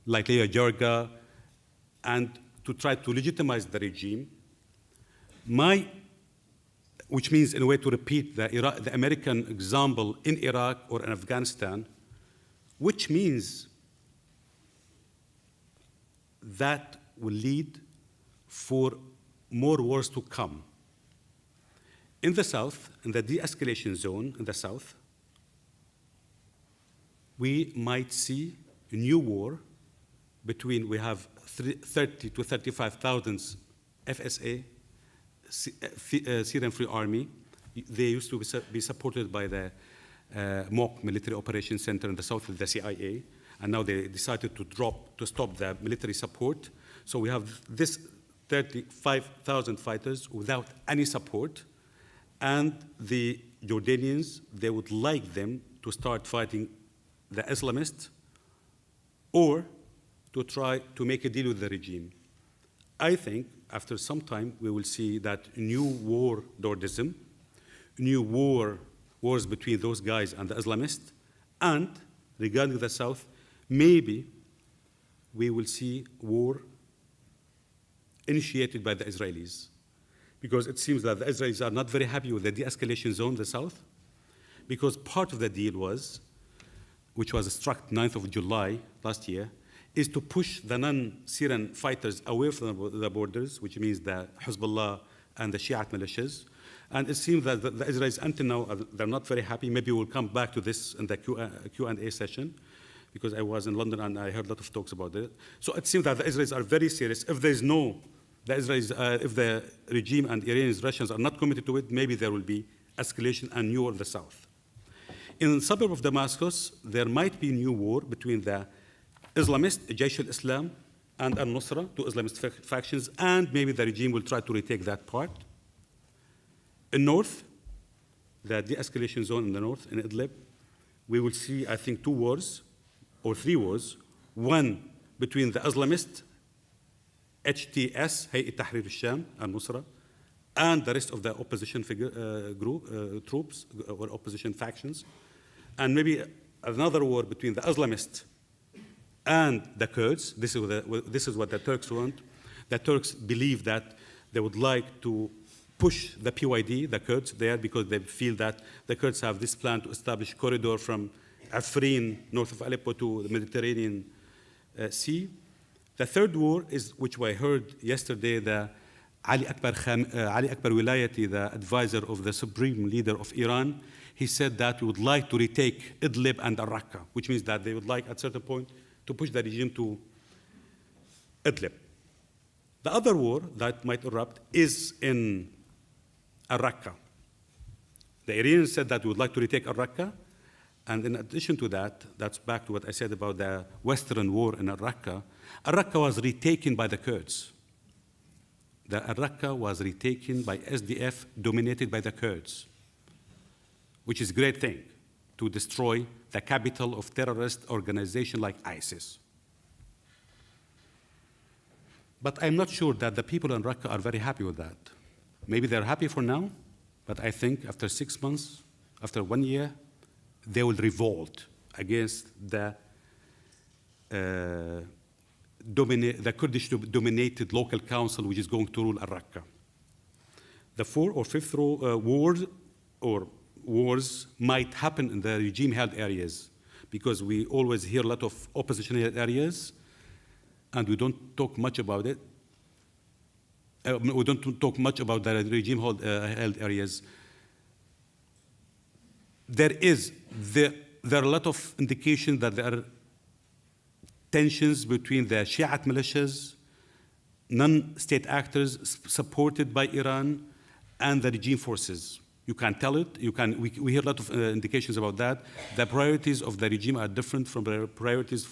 like Leah Georgia, and to try to legitimize the regime. Which means, in a way, to repeat the American example in Iraq or in Afghanistan, which means that will lead for more wars to come. In the south, in the de-escalation zone in the south, we might see a new war between, we have 30 to 35,000 FSA, Syrian Free Army. They used to be supported by the MOC Military Operations Center in the south of the CIA, and now they decided to stop the military support. So we have this 35,000 fighters without any support, and the Jordanians, they would like them to start fighting the Islamists or to try to make a deal with the regime. I think after some time we will see that new war Nordism, new wars between those guys and the Islamists, and regarding the south, maybe we will see war initiated by the Israelis, because it seems that the Israelis are not very happy with the de-escalation zone in the south, because part of the deal was, which was struck 9th of July last year, is to push the non-Syrian fighters away from the borders, which means the Hezbollah and the Shiite militias. And it seems that the Israelis until now, they're not very happy. Maybe we'll come back to this in the Q&A session, because I was in London and I heard a lot of talks about it. So it seems that the Israelis are very serious. If there's no, the Israelis, if the regime and Iranians, Russians are not committed to it, maybe there will be escalation and new war in the south. In the suburb of Damascus, there might be new war between the Islamist, Jaish al-Islam, and al-Nusra, two Islamist factions, and maybe the regime will try to retake that part. In north, the de-escalation zone in the north, in Idlib, we will see, I think, 2 wars, or 3 wars, one between the Islamist, HTS, Hayat Tahrir al-Sham, al-Nusra, and the rest of the opposition troops, or opposition factions, and maybe another war between the Islamist and the Kurds. This is what the Turks want. The Turks believe that they would like to push the PYD, the Kurds, there because they feel that the Kurds have this plan to establish corridor from Afrin, north of Aleppo, to the Mediterranean Sea. The third war is, which I heard yesterday, the Ali Akbar Wilayati, the advisor of the supreme leader of Iran, he said that we would like to retake Idlib and Al-Raqqa, which means that they would like at a certain point to push the regime to Idlib. The other war that might erupt is in Al-Raqqa. The Iranians said that we would like to retake Al-Raqqa, and in addition to that, that's back to what I said about the Western war in Al-Raqqa. Al-Raqqa was retaken by the Kurds. The Al-Raqqa was retaken by SDF, dominated by the Kurds, which is a great thing, to destroy the capital of terrorist organization like ISIS. But I'm not sure that the people in Raqqa are very happy with that. Maybe they're happy for now, but I think after 6 months, after 1 year, they will revolt against the Kurdish-dominated local council, which is going to rule Al-Raqqa. The 4th or 5th wars might happen in the regime-held areas, because we always hear a lot of opposition-held areas, and we don't talk much about it. We don't talk much about the regime-held areas. There are a lot of indications that there are tensions between the Shiite militias, non-state actors supported by Iran, and the regime forces. You can tell it. We hear a lot of indications about that. The priorities of the regime are different from the priorities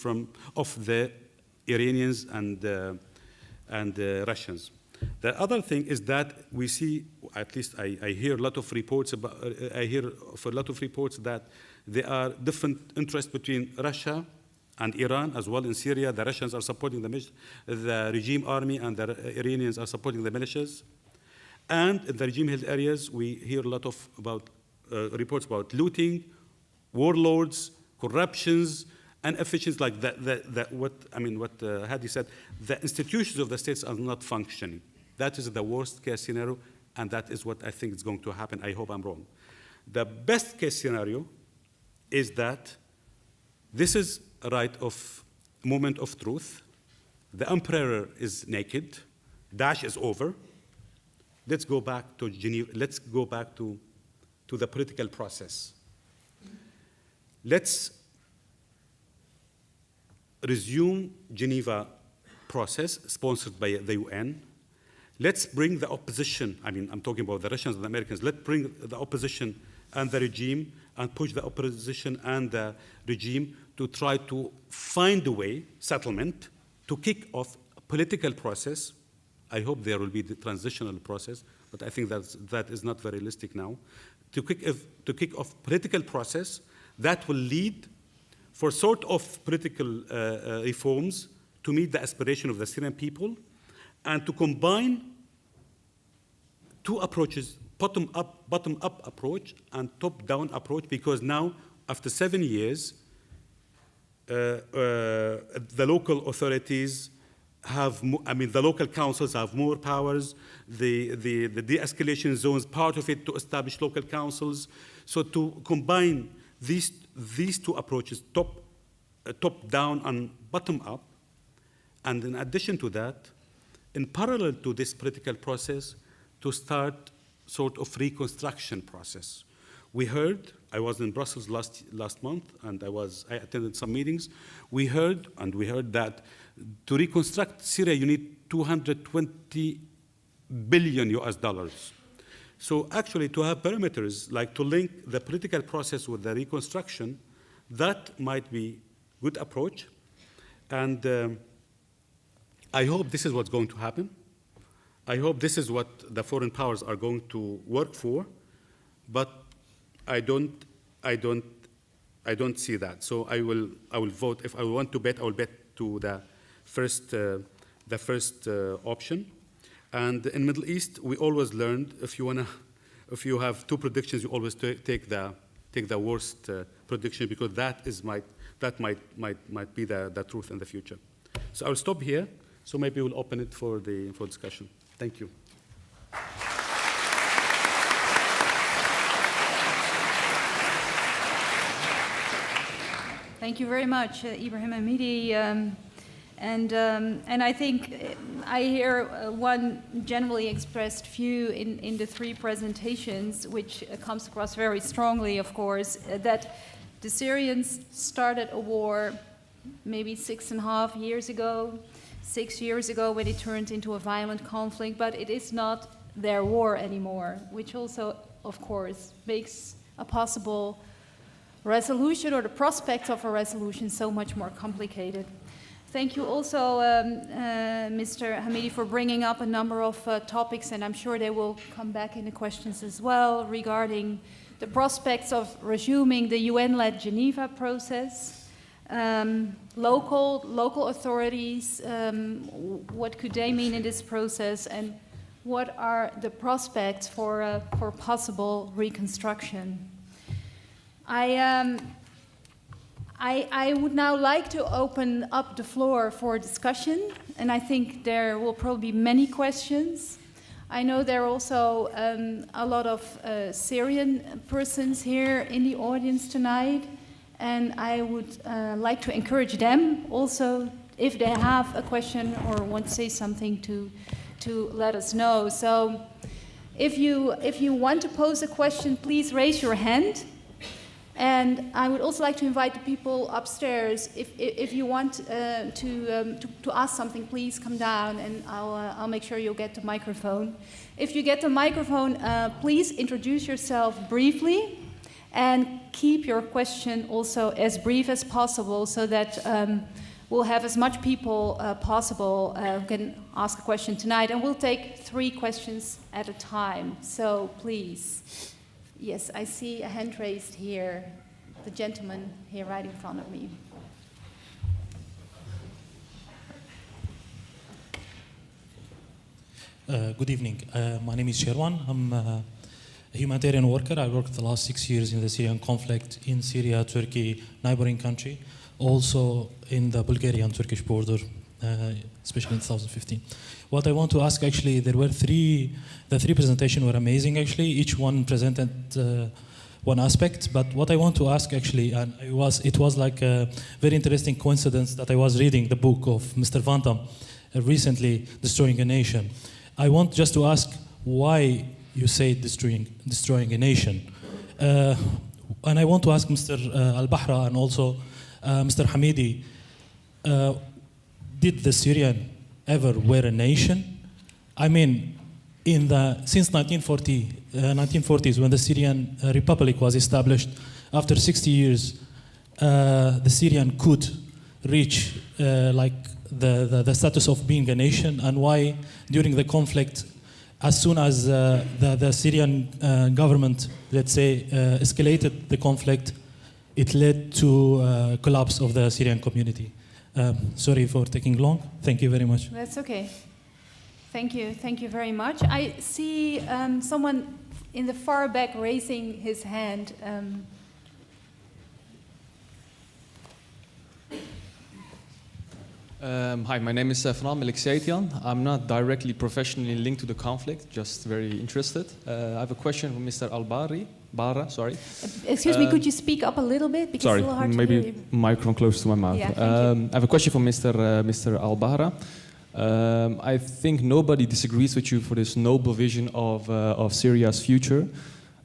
of the Iranians and Russians. The other thing is that we see, at least I hear a lot of reports that there are different interests between Russia and Iran as well in Syria. The Russians are supporting the regime army, and the Iranians are supporting the militias. And in the regime-held areas, we hear a lot about reports about looting, warlords, corruptions, and efficiency like that. What Hadi said, the institutions of the states are not functioning. That is the worst-case scenario, and that is what I think is going to happen. I hope I'm wrong. The best-case scenario is that this is a moment of truth. The emperor is naked. Daesh is over. Let's go back to Geneva. Let's go back to the political process. Let's resume Geneva process sponsored by the UN. Let's bring the opposition. I'm talking about the Russians and the Americans. Let's bring the opposition and the regime and push the opposition and the regime to try to find a way, settlement, to kick off a political process. I hope there will be the transitional process, but I think that is not very realistic now. To kick off political process that will lead for sort of political reforms to meet the aspiration of the Syrian people, and to combine 2 approaches, bottom-up approach and top-down approach, because now, after 7 years, the local authorities the local councils have more powers, the de-escalation zones, part of it to establish local councils. So to combine these 2 approaches, top-down and bottom-up, and in addition to that, in parallel to this political process, to start sort of reconstruction process, We heard, I was in Brussels last month, and I attended some meetings. We heard that to reconstruct Syria, you need 220 billion US dollars. So actually, to have parameters, like to link the political process with the reconstruction, that might be a good approach. And I hope this is what's going to happen. I hope this is what the foreign powers are going to work for, but I don't see that. So I will vote. If I want to bet, I will bet to the first option. And in Middle East, we always learned if you have two predictions, you always take the worst prediction, because that might be the truth in the future. So I'll stop here. So maybe we'll open it for discussion. Thank you. Thank you very much, Ibrahim Hamady. And I think I hear one generally expressed view in the three presentations, which comes across very strongly, of course, that the Syrians started a war maybe 6.5 years ago, 6 years ago, when it turned into a violent conflict, but it is not their war anymore, which also, of course, makes a possible resolution or the prospect of a resolution so much more complicated. Thank you also, Mr. Hamady, for bringing up a number of topics, and I'm sure they will come back in the questions as well, regarding the prospects of resuming the UN-led Geneva process, local authorities, what could they mean in this process, and what are the prospects for possible reconstruction. I would now like to open up the floor for discussion, and I think there will probably be many questions. I know there are also a lot of Syrian persons here in the audience tonight, and I would like to encourage them also, if they have a question or want to say something, to let us know. So if you want to pose a question, please raise your hand. And I would also like to invite the people upstairs, if you want to ask something, please come down, and I'll make sure you'll get the microphone. If you get the microphone, please introduce yourself briefly, and keep your question also as brief as possible, so that we'll have as much people possible who can ask a question tonight, and we'll take 3 questions at a time. So please. Yes, I see a hand raised here, the gentleman here right in front of me. Good evening. My name is Sherwan. I'm a humanitarian worker. I worked the last 6 years in the Syrian conflict in Syria, Turkey, neighboring country, also in the Bulgarian-Turkish border, especially in 2015. What I want to ask, actually, there were the 3 presentations were amazing, actually. Each one presented one aspect, but what I want to ask, actually, and it was like a very interesting coincidence that I was reading the book of Mr. Van Damme, recently, Destroying a Nation. I want just to ask why you say destroying a nation. And I want to ask Mr. alBaqarah and also Mr. Hamady, did the Syrian ever were a nation? I mean, since 1940s, when the Syrian Republic was established, after 60 years, the Syrian could reach like the status of being a nation, and why during the conflict, as soon as the Syrian government, let's say, escalated the conflict, it led to collapse of the Syrian community. Sorry for taking long. Thank you very much. That's okay. Thank you very much. I see someone in the far back raising his hand. Hi, my name is Fernand Melik Seitian. I'm not directly professionally linked to the conflict, just very interested. I have a question for Mr. alBaqarah, sorry. Excuse me, could you speak up a little bit? Because sorry, it's a little hard maybe to hear you. microphone close to my mouth. Yeah, I have a question for Mr. alBaqarah. I think nobody disagrees with you for this noble vision of Syria's future.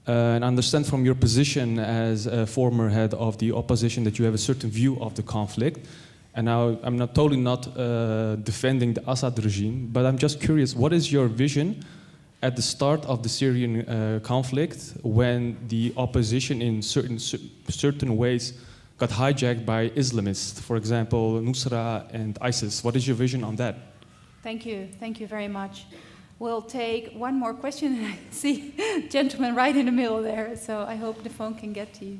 And I understand from your position as a former head of the opposition that you have a certain view of the conflict. And now I'm totally not defending the Assad regime, but I'm just curious, what is your vision at the start of the Syrian conflict when the opposition in certain ways got hijacked by Islamists, for example, Nusra and ISIS? What is your vision on that? Thank you very much. We'll take one more question. I see gentleman right in the middle there, so I hope the phone can get to you.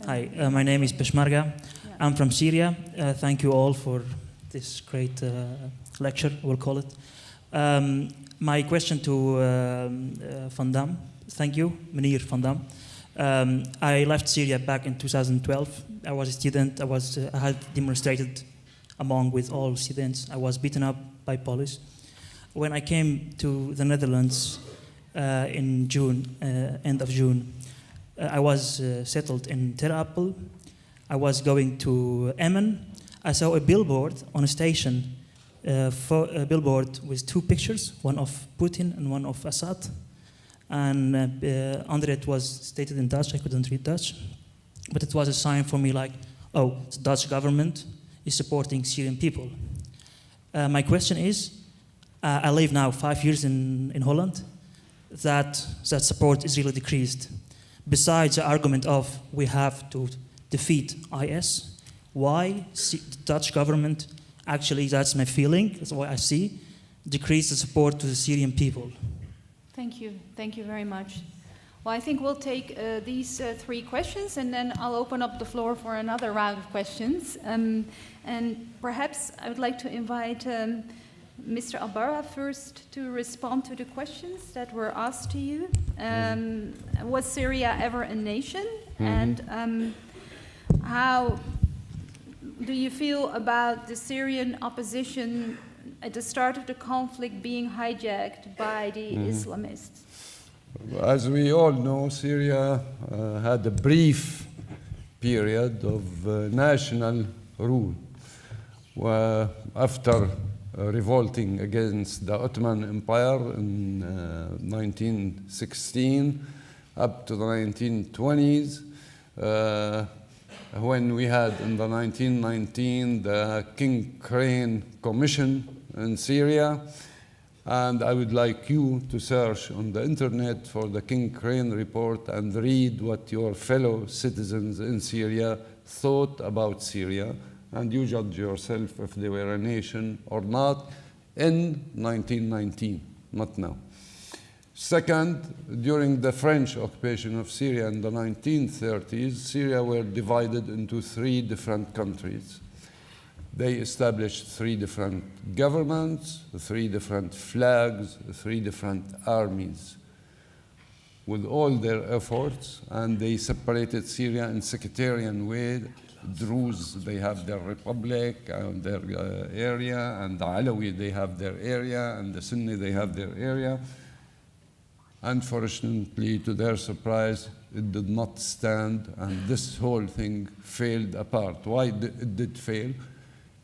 Hi, my name is Peshmerga. I'm from Syria. Thank you all for this great lecture, we'll call it. My question to Van Dam. Thank you, Meneer Van Dam. I left Syria back in 2012. I was a student. I had demonstrated along with all students. I was beaten up by police. When I came to the Netherlands in June, end of June, I was settled in Ter Apel. I was going to Emmen. I saw a billboard on a station, a billboard with two pictures, one of Putin and one of Assad. And under it was stated in Dutch. I couldn't read Dutch. But it was a sign for me like, oh, the Dutch government is supporting Syrian people. My question is, I live now 5 years in Holland, that support is really decreased. Besides the argument of we have to defeat IS, why the Dutch government, actually that's my feeling, that's what I see, decrease the support to the Syrian people? Thank you very much. Well, I think we'll take these three questions and then I'll open up the floor for another round of questions. And perhaps I would like to invite Mr. alBaqarah first to respond to the questions that were asked to you. Was Syria ever a nation? And how do you feel about the Syrian opposition at the start of the conflict being hijacked by the Islamists? As we all know, Syria had a brief period of national rule after revolting against the Ottoman Empire in 1916 up to the 1920s, when we had in the 1919 the King Crane Commission in Syria. And I would like you to search on the internet for the King Crane report and read what your fellow citizens in Syria thought about Syria, and you judge yourself if they were a nation or not in 1919, not now. Second, during the French occupation of Syria in the 1930s, Syria were divided into three different countries. They established three different governments, three different flags, three different armies. With all their efforts, and they separated Syria in sectarian way. Druze, they have their republic and their area, and the Alawi, they have their area, and the Sunni, they have their area. Unfortunately, to their surprise, it did not stand, and this whole thing failed apart. Why it did fail?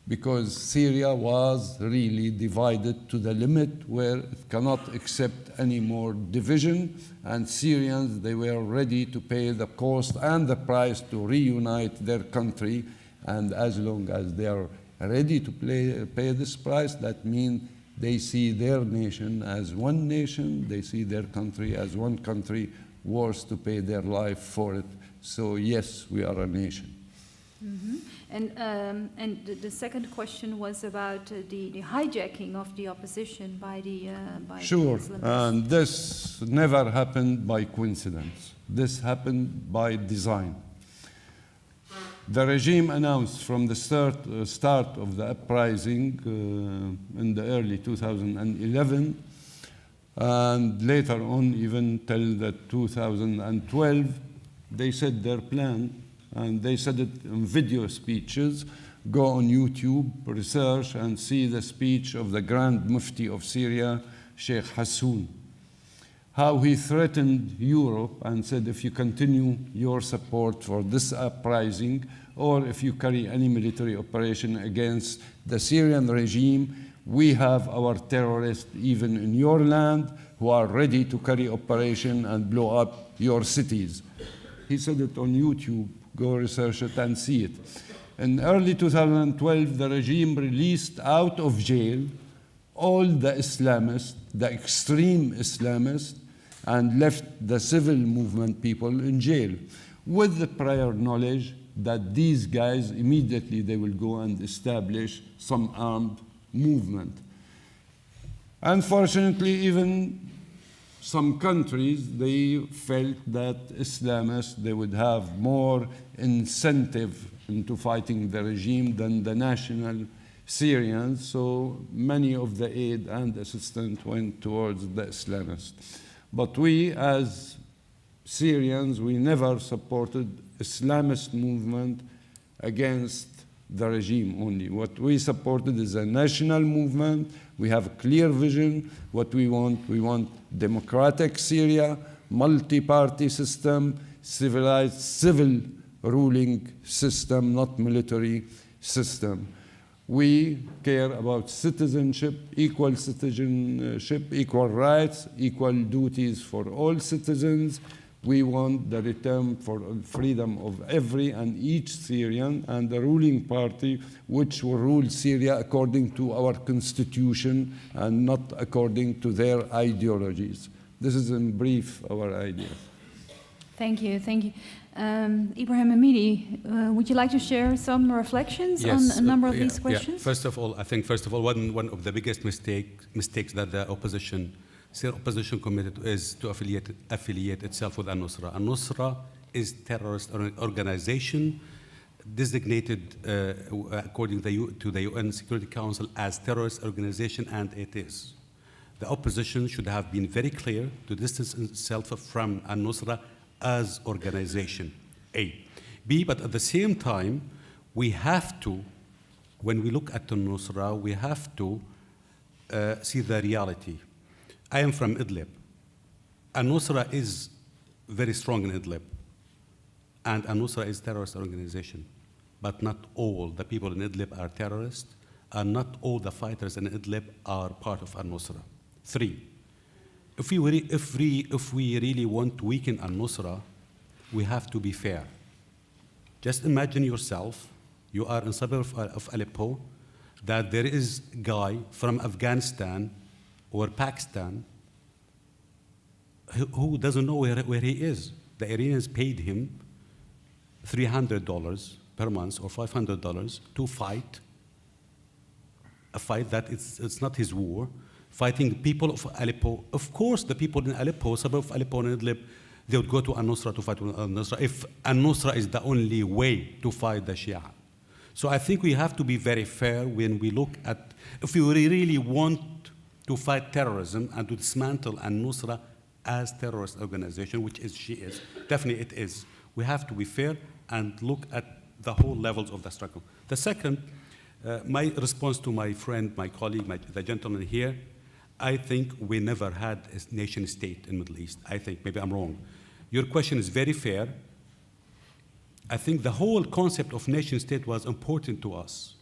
Because Syria was really divided to the limit where it cannot accept any more division, and Syrians, they were ready to pay the cost and the price to reunite their country, and as long as they are ready to pay this price, that means they see their nation as one nation, they see their country as one country, worth to pay their life for it. So yes, we are a nation. Mm-hmm. And the second question was about the hijacking of the opposition by the Sure, the Islamists. And this never happened by coincidence. This happened by design. The regime announced from the start of the uprising in the early 2011, and later on even till the 2012, they said their plan, and they said it in video speeches. Go on YouTube, research, and see the speech of the Grand Mufti of Syria, Sheikh Hassoun. How he threatened Europe and said, if you continue your support for this uprising, or if you carry any military operation against the Syrian regime, we have our terrorists even in your land who are ready to carry operation and blow up your cities. He said it on YouTube. Go research it and see it. In early 2012, the regime released out of jail all the Islamists, the extreme Islamists, and left the civil movement people in jail with the prior knowledge that these guys immediately they will go and establish some armed movement. Unfortunately, even some countries, they felt that Islamists, they would have more incentive into fighting the regime than the national Syrians, so many of the aid and assistance went towards the Islamists. But we, as Syrians, we never supported Islamist movement against the regime only. What we supported is a national movement. We have a clear vision. What we want democratic Syria, multi-party system, civilized civil ruling system, not military system. We care about citizenship, equal rights, equal duties for all citizens. We want the return for freedom of every and each Syrian and the ruling party which will rule Syria according to our constitution and not according to their ideologies. This is in brief our idea. Thank you, thank you. Ibrahim Hamady, would you like to share some reflections on a number of these questions? Yeah. First of all, I think one of the biggest mistakes that the Syrian opposition committed is to affiliate itself with al-Nusra. Al-Nusra is terrorist organization designated according to the UN Security Council as terrorist organization, and it is. The opposition should have been very clear to distance itself from al-Nusra as organization, A. B, but at the same time, we have to, when we look at al-Nusra, we have to see the reality. I am from Idlib. Al-Nusra is very strong in Idlib, and Al-Nusra is a terrorist organization. But not all the people in Idlib are terrorists, and not all the fighters in Idlib are part of Al-Nusra. 3, if we really want to weaken al-Nusra, we have to be fair. Just imagine yourself, you are in suburb of Aleppo, that there is a guy from Afghanistan or Pakistan who doesn't know where he is. The Iranians paid him $300 per month or $500 to fight a fight that it's not his war, fighting people of Aleppo. Of course, the people in Aleppo, suburb of Aleppo and Idlib, they would go to al-Nusra to fight with al-Nusra if al-Nusra is the only way to fight the Shia. So I think we have to be very fair when we look at, if we really want to fight terrorism and to dismantle al-Nusra as terrorist organization, which she is, definitely it is. We have to be fair and look at the whole levels of the struggle. The second, my response to my friend, my colleague, the gentleman here, I think we never had a nation state in the Middle East. I think, maybe I'm wrong. Your question is very fair. I think the whole concept of nation state was important to us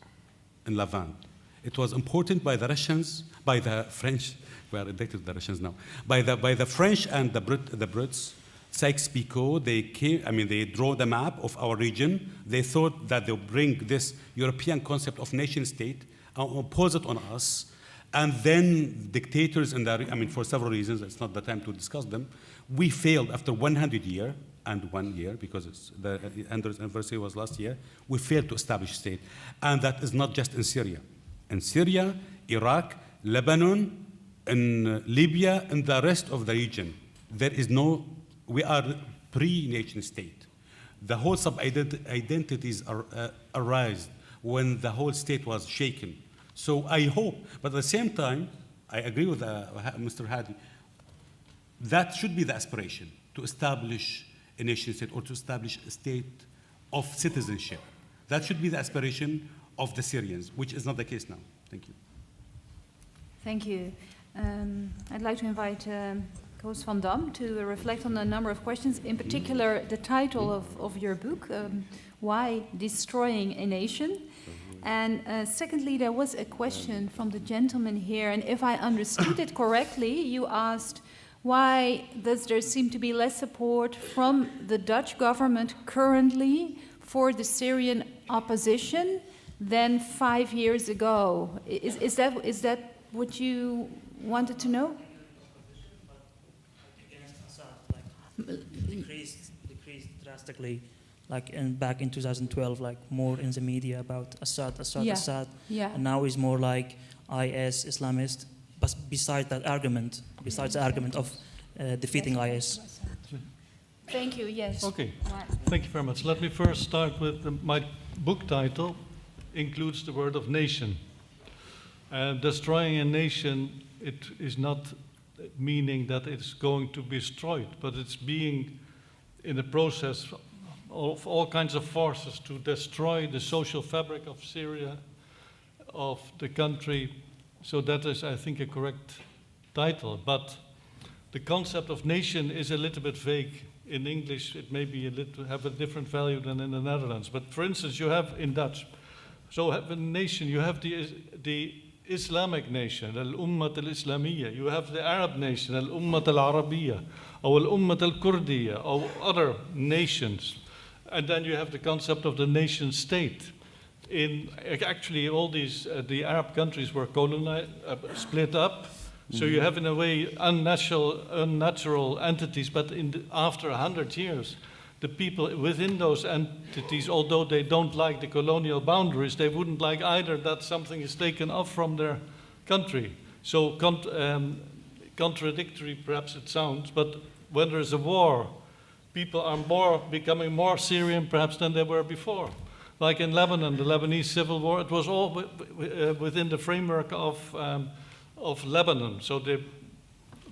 in Levant. It was important by the Russians, by the French, we are addicted to the Russians now, by the French and the Brits. Sykes-Picot, they draw the map of our region. They thought that they'll bring this European concept of nation state and impose it on us. And then dictators, for several reasons, it's not the time to discuss them. We failed after 100 years, and 1 year, because the 100th anniversary was last year, we failed to establish state. And that is not just in Syria. In Syria, Iraq, Lebanon, in Libya, and the rest of the region, there is no, we are pre-nation state. The whole sub-identities arise when the whole state was shaken. So I hope, but at the same time, I agree with Mr. Hadi, that should be the aspiration, to establish a nation state or to establish a state of citizenship. That should be the aspiration of the Syrians, which is not the case now. Thank you. Thank you. I'd like to invite Koos van Dam to reflect on a number of questions, in particular the title of your book, Why Destroying a Nation? And secondly, there was a question from the gentleman here, and if I understood it correctly, you asked, why does there seem to be less support from the Dutch government currently for the Syrian opposition than 5 years ago? Is that what you wanted to know? Against Assad, decreased drastically, back in 2012, more in the media about Assad. Yeah. And now it's more like IS, Islamist. But besides the argument of defeating IS. Thank you. Yes. Okay. Thank you very much. Let me first start with my book title includes the word of nation. Destroying a nation, it is not meaning that it's going to be destroyed, but it's being in the process of all kinds of forces to destroy the social fabric of Syria, of the country. So that is, I think, a correct title. But the concept of nation is a little bit vague. In English, it may be have a different value than in the Netherlands. But for instance, you have in Dutch, so have a nation, you have the Islamic nation, al-Ummat al-Islamiyya. You have the Arab nation, al-Ummat al-Arabiyya, or al-Ummat al-Kurdiyya, or other nations. And then you have the concept of the nation state. Actually, all these, the Arab countries were colonized, split up. So you have, in a way, unnatural entities, but after 100 years, the people within those entities, although they don't like the colonial boundaries, they wouldn't like either that something is taken off from their country. So contradictory, perhaps it sounds, but when there's a war, people are becoming more Syrian, perhaps, than they were before. Like in Lebanon, the Lebanese civil war, it was all within the framework of Lebanon. So there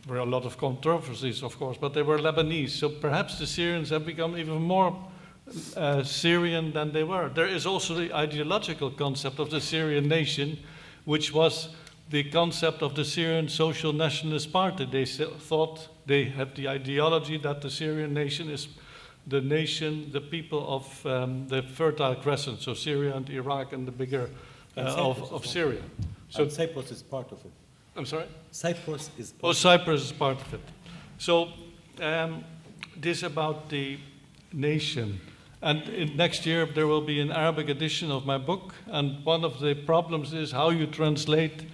were a lot of controversies, of course, but they were Lebanese. So perhaps the Syrians have become even more Syrian than they were. There is also the ideological concept of the Syrian nation, which was the concept of the Syrian Social Nationalist Party. They thought they had the ideology that the Syrian nation is the nation, the people of the Fertile Crescent, so Syria and Iraq and the bigger of Syria. So Cyprus is part of it. I'm sorry? Cyprus is part of it. Cyprus is part of it. So this about the nation. And next year there will be an Arabic edition of my book, and one of the problems is how you translate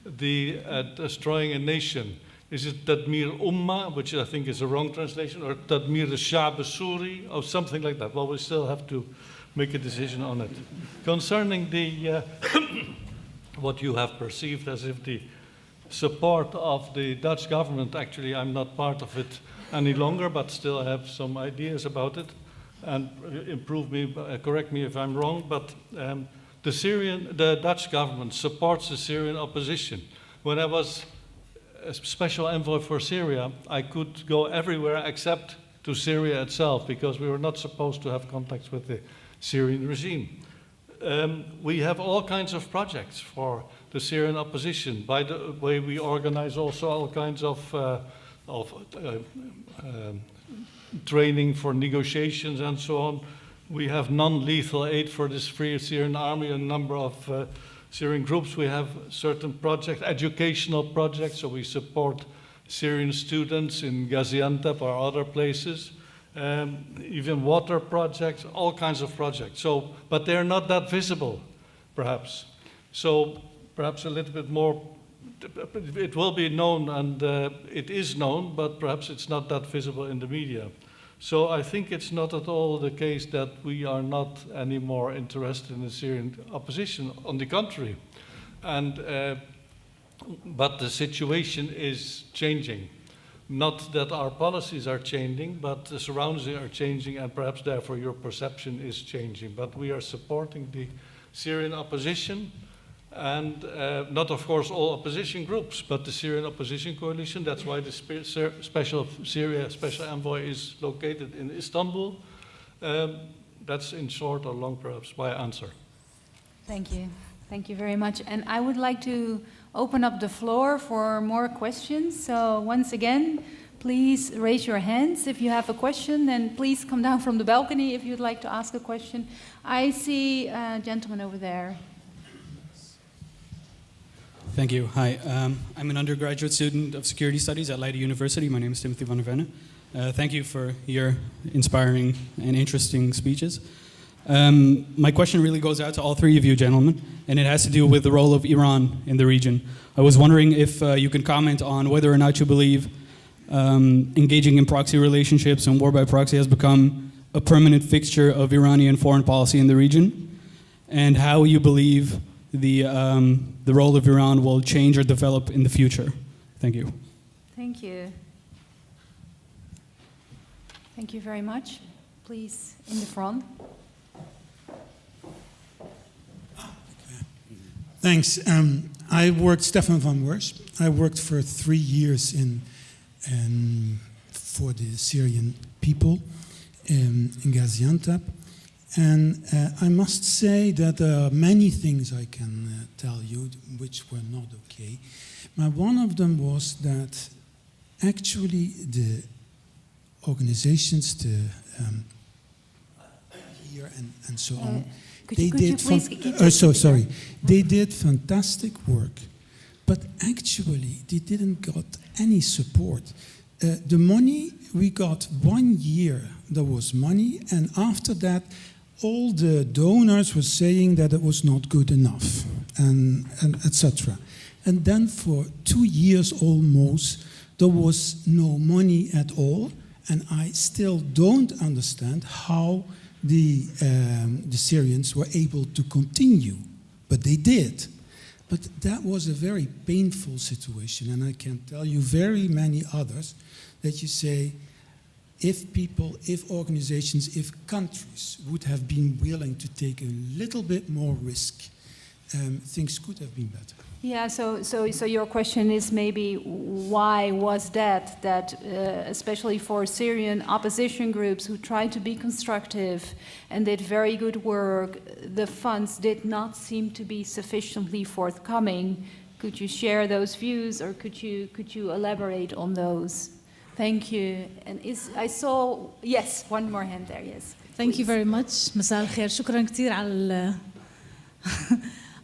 the destroying a nation. Is it Tadmir Ummah, which I think is a wrong translation, or Tadmir al-Sha'b al-Suri, or something like that? Well, we still have to make a decision on it. Concerning the what you have perceived as if the support of the Dutch government, actually I'm not part of it any longer, but still I have some ideas about it, and correct me if I'm wrong, but the Dutch government supports the Syrian opposition. When I was a special envoy for Syria, I could go everywhere except to Syria itself, because we were not supposed to have contacts with the Syrian regime. We have all kinds of projects for the Syrian opposition. By the way, we organize also all kinds of training for negotiations and so on. We have non-lethal aid for this Free Syrian Army, a number of Syrian groups. We have certain projects, educational projects, so we support Syrian students in Gaziantep or other places. Even water projects, all kinds of projects. So, but they're not that visible, perhaps. So perhaps a little bit more, it will be known, and it is known, but perhaps it's not that visible in the media. So I think it's not at all the case that we are not anymore interested in the Syrian opposition. On the contrary, but the situation is changing. Not that our policies are changing, but the surroundings are changing, and perhaps therefore your perception is changing. But we are supporting the Syrian opposition, and not, of course, all opposition groups, but the Syrian Opposition Coalition. That's why the Special Envoy is located in Istanbul. That's in short or long, perhaps, my answer. Thank you. Thank you very much. And I would like to open up the floor for more questions. So once again, please raise your hands if you have a question, and please come down from the balcony if you'd like to ask a question. I see a gentleman over there. Thank you. Hi, I'm an undergraduate student of security studies at Leiden University. My name is Timothy van der Venne. Thank you for your inspiring and interesting speeches. My question really goes out to all three of you gentlemen, and it has to do with the role of Iran in the region. I was wondering if you could comment on whether or not you believe engaging in proxy relationships and war by proxy has become a permanent fixture of Iranian foreign policy in the region, and how you believe the role of Iran will change or develop in the future. Thank you. Thank you. Thank you very much. Please, in the front. Thanks. I worked, Stefan van Wers. I worked for 3 years for the Syrian people in Gaziantep. And I must say that there are many things I can tell you which were not okay. But one of them was that actually the organizations, here and so on, they did fantastic work, but actually they didn't got any support. The money we got 1 year, there was money, and after that, all the donors were saying that it was not good enough, and etc. And then for 2 years almost, there was no money at all, and I still don't understand how the Syrians were able to continue, but they did. But that was a very painful situation, and I can tell you very many others that you say, if people, if organizations, if countries would have been willing to take a little bit more risk, things could have been better. Yeah, so your question is maybe why was that especially for Syrian opposition groups who tried to be constructive and did very good work, the funds did not seem to be sufficiently forthcoming. Could you share those views, or could you elaborate on those? Thank you. And I saw, yes, one more hand there, yes. Thank you very much. مساء الخير. شكرا كثير على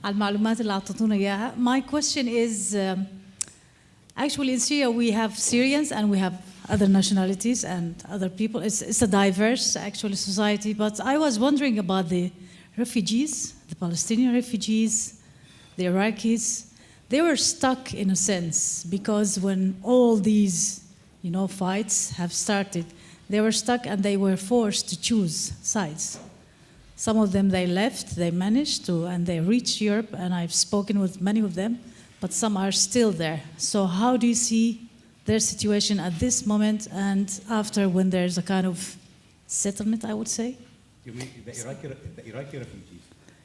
على المعلومات اللي أعطتونا إياها. My question is, actually in Syria we have Syrians and we have other nationalities and other people. It's a diverse actually society, but I was wondering about the refugees, the Palestinian refugees, the Iraqis. They were stuck in a sense because when all these fights have started, they were stuck and they were forced to choose sides. Some of them, they left, they managed to, and they reached Europe, and I've spoken with many of them, but some are still there. So how do you see their situation at this moment and after, when there's a kind of settlement, I would say? You mean the Iraqi refugees?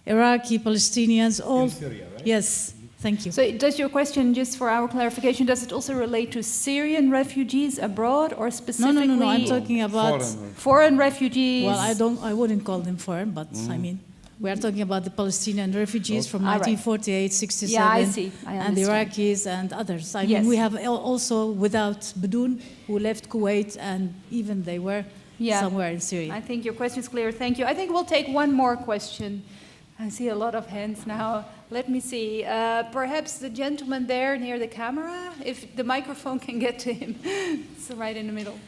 Iraqi, Palestinians, all. In Syria, right? Yes. Thank you. So does your question, just for our clarification, does it also relate to Syrian refugees abroad, or specifically? No. I'm talking about foreign refugees. Well, I wouldn't call them foreign, but I mean, we are talking about the Palestinian refugees from 1948, 67, yeah, I see. And the Iraqis and others. I mean, we have also without Badoun, who left Kuwait, and even they were somewhere in Syria. I think your question is clear. Thank you. I think we'll take one more question. I see a lot of hands now. Let me see. Perhaps the gentleman there near the camera, if the microphone can get to him. It's right in the middle.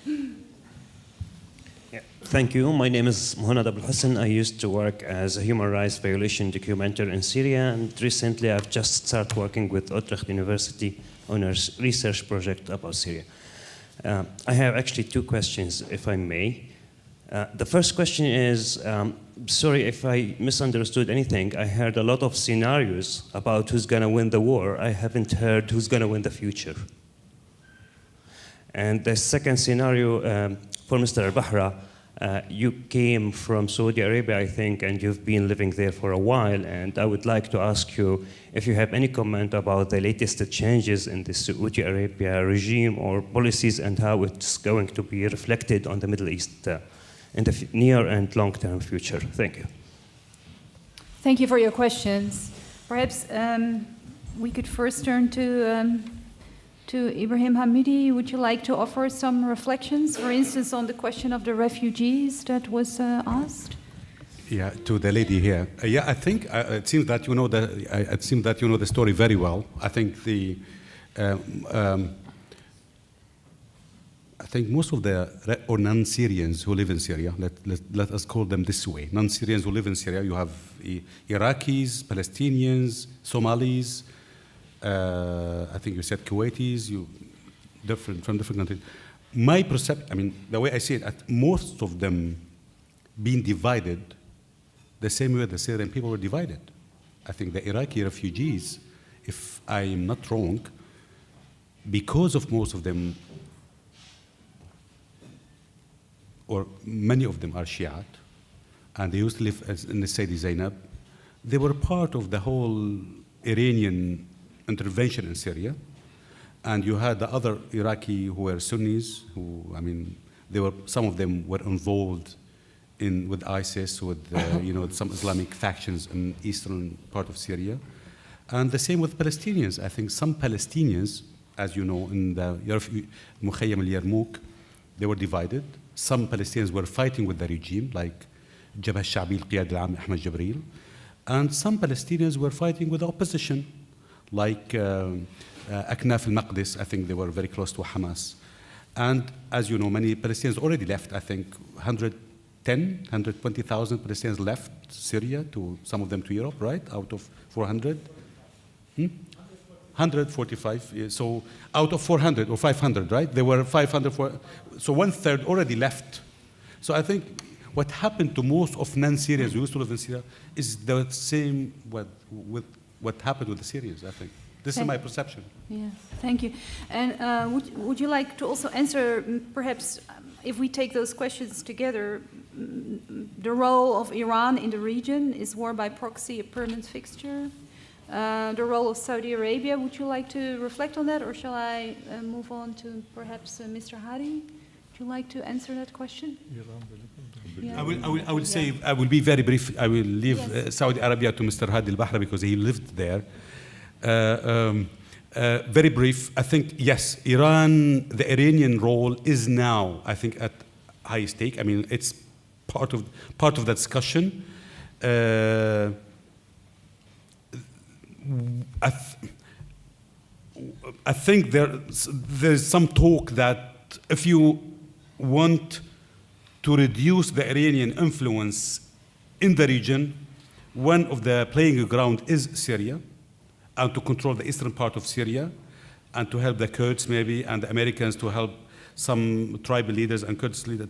Yeah. Thank you. My name is Mohanad Abul Hassan. I used to work as a human rights violation documenter in Syria, and recently I've just started working with Utrecht University on a research project about Syria. I have actually 2 questions, if I may. The first question is, sorry if I misunderstood anything. I heard a lot of scenarios about who's going to win the war. I haven't heard who's going to win the future. And the second scenario, for Mr. alBaqarah, you came from Saudi Arabia, I think, and you've been living there for a while. And I would like to ask you if you have any comment about the latest changes in the Saudi Arabia regime or policies and how it's going to be reflected on the Middle East in the near and long-term future. Thank you. Thank you for your questions. Perhaps we could first turn to Ibrahim Hamady. Would you like to offer some reflections, for instance, on the question of the refugees that was asked? Yeah, to the lady here. Yeah, I think it seems that you know it seems that you know the story very well. I think I think most of the or non-Syrians who live in Syria, let us call them this way, non-Syrians who live in Syria, you have Iraqis, Palestinians, Somalis, I think you said Kuwaitis, from different countries. My perception, I mean, the way I see it, most of them being divided the same way the Syrian people were divided. I think the Iraqi refugees, if I'm not wrong, because of most of them, or many of them are Shiite, and they used to live in the Sayyidi Zainab, they were part of the whole Iranian intervention in Syria. And you had the other Iraqi who were Sunnis, who, I mean, some of them were involved with ISIS, with some Islamic factions in eastern part of Syria. And the same with Palestinians. I think some Palestinians, as you know, in the Mukhayyam al-Yarmouk, they were divided. Some Palestinians were fighting with the regime, like Jabhat Sha'bi al-Qiyad al-Am Ahmad Jibril. And some Palestinians were fighting with the opposition, like Aknaf al-Maqdis. I think they were very close to Hamas. And as you know, many Palestinians already left. I think 120,000 Palestinians left Syria, some of them to Europe, right? Out of 400? 145. So out of 400 or 500, right? There were 500. So 1/3 already left. So I think what happened to most of non-Syrians who used to live in Syria is the same with what happened with the Syrians, I think. This is my perception. Yes, thank you. And would you like to also answer, perhaps, if we take those questions together, the role of Iran in the region? Is war by proxy a permanent fixture? The role of Saudi Arabia, would you like to reflect on that, or shall I move on to perhaps Mr. Hadi? Would you like to answer that question? Yeah. I will say, I will be very brief. I will leave Saudi Arabia to Mr. Hadi al-Bahra because he lived there. Very brief. I think, yes, Iran, the Iranian role is now, I think, at high stake. I mean, it's part of the discussion. I think there's some talk that if you want to reduce the Iranian influence in the region, one of the playing ground is Syria, and to control the eastern part of Syria, and to help the Kurds maybe, and the Americans to help some tribal leaders and Kurds leaders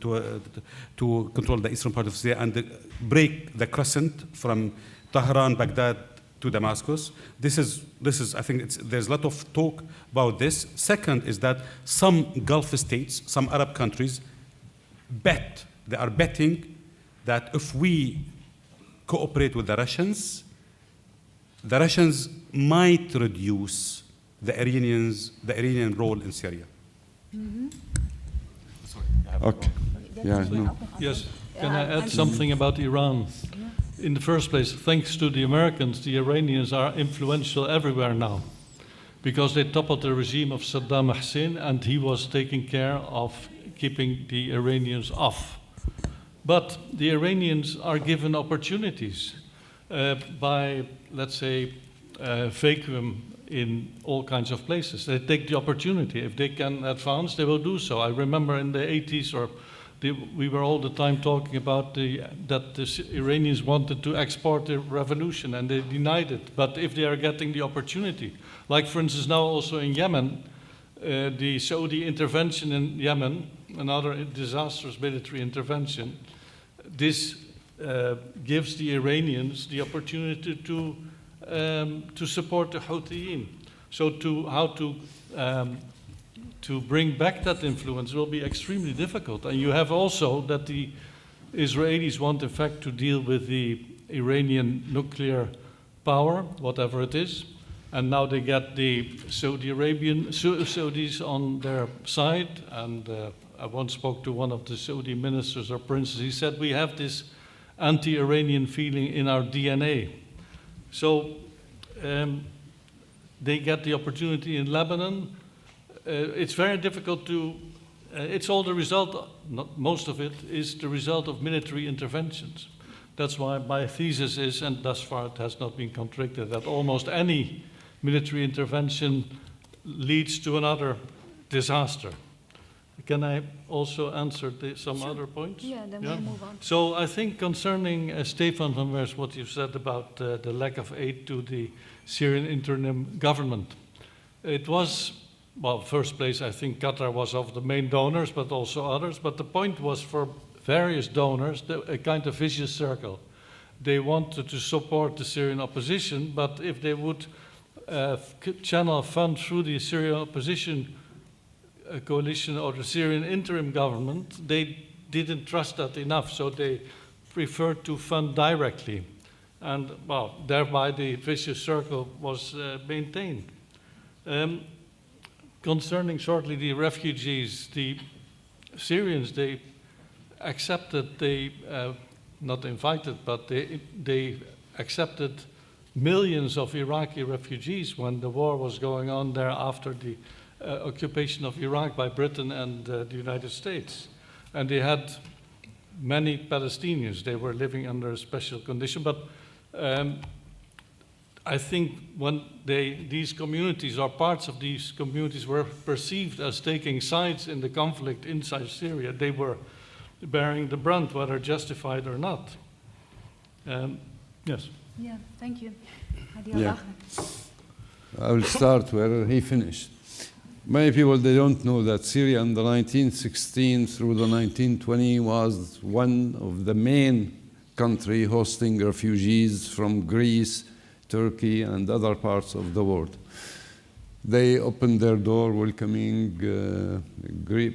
to control the eastern part of Syria and break the crescent from Tehran, Baghdad to Damascus. This is I think there's a lot of talk about this. Second is that some Gulf states, some Arab countries, they are betting that if we cooperate with the Russians might reduce the Iranian role in Syria. Mm-hmm. Okay. Yeah, no. Yes. Can I add something about Iran? In the first place, thanks to the Americans, the Iranians are influential everywhere now, because they toppled the regime of Saddam Hussein, and he was taking care of keeping the Iranians off. But the Iranians are given opportunities by, let's say, vacuum in all kinds of places. They take the opportunity. If they can advance, they will do so. I remember in the 80s, we were all the time talking about that the Iranians wanted to export the revolution, and they denied it. But if they are getting the opportunity, like for instance now also in Yemen, the Saudi intervention in Yemen, another disastrous military intervention, this gives the Iranians the opportunity to support the Houthis. So how to bring back that influence will be extremely difficult. And you have also that the Israelis want, in fact, to deal with the Iranian nuclear power, whatever it is. And now they get the Saudis on their side. And I once spoke to one of the Saudi ministers or princes. He said, we have this anti-Iranian feeling in our DNA. So they get the opportunity in Lebanon. It's very difficult it's all the result, not most of it, is the result of military interventions. That's why my thesis is, and thus far it has not been contradicted, that almost any military intervention leads to another disaster. Can I also answer some other points? Yeah, then we'll move on. So I think concerning Stefan van Wers, what you said about the lack of aid to the Syrian interim government, it was, well, first place, I think Qatar was of the main donors, but also others. But the point was for various donors, a kind of vicious circle. They wanted to support the Syrian opposition, but if they would channel fund through the Syrian opposition coalition or the Syrian interim government, they didn't trust that enough, so they preferred to fund directly. And, well, thereby the vicious circle was maintained. Concerning shortly the refugees, the Syrians, they accepted, not invited, but they accepted millions of Iraqi refugees when the war was going on there after the occupation of Iraq by Britain and the United States. And they had many Palestinians. They were living under a special condition. But I think when these communities or parts of these communities were perceived as taking sides in the conflict inside Syria, they were bearing the brunt, whether justified or not. Yes. Yeah, thank you. Adil, Yeah. I will start where he finished. Many people, they don't know that Syria in the 1916 through the 1920 was one of the main country hosting refugees from Greece, Turkey, and other parts of the world. They opened their door welcoming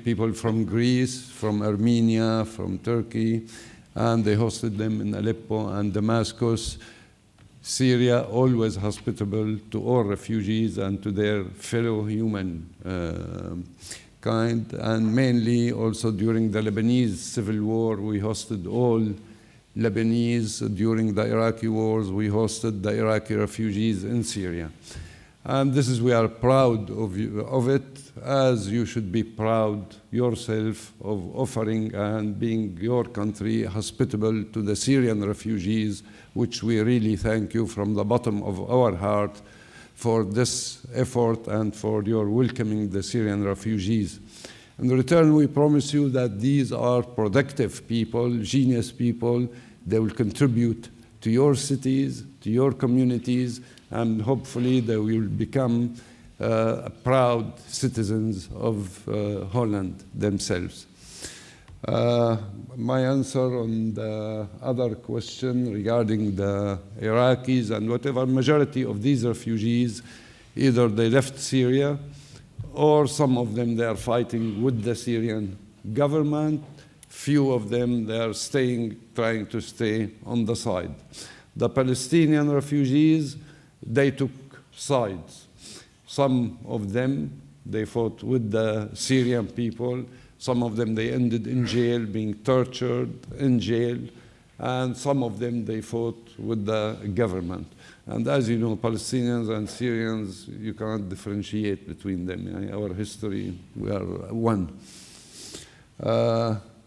people from Greece, from Armenia, from Turkey, and they hosted them in Aleppo and Damascus. Syria always hospitable to all refugees and to their fellow human kind, and mainly also during the Lebanese civil war, we hosted all Lebanese. During the Iraqi wars, we hosted the Iraqi refugees in Syria. And this is, we are proud of it, as you should be proud yourself of offering and being your country hospitable to the Syrian refugees, which we really thank you from the bottom of our heart for this effort and for your welcoming the Syrian refugees. In return, we promise you that these are productive people, genius people. They will contribute to your cities, to your communities, and hopefully they will become proud citizens of Holland themselves. My answer on the other question regarding the Iraqis and whatever majority of these refugees, either they left Syria or some of them they are fighting with the Syrian government. Few of them they are trying to stay on the side. The Palestinian refugees, they took sides. Some of them, they fought with the Syrian people. Some of them, they ended in jail, being tortured in jail. And some of them, they fought with the government. And as you know, Palestinians and Syrians, you cannot differentiate between them. In our history, we are one.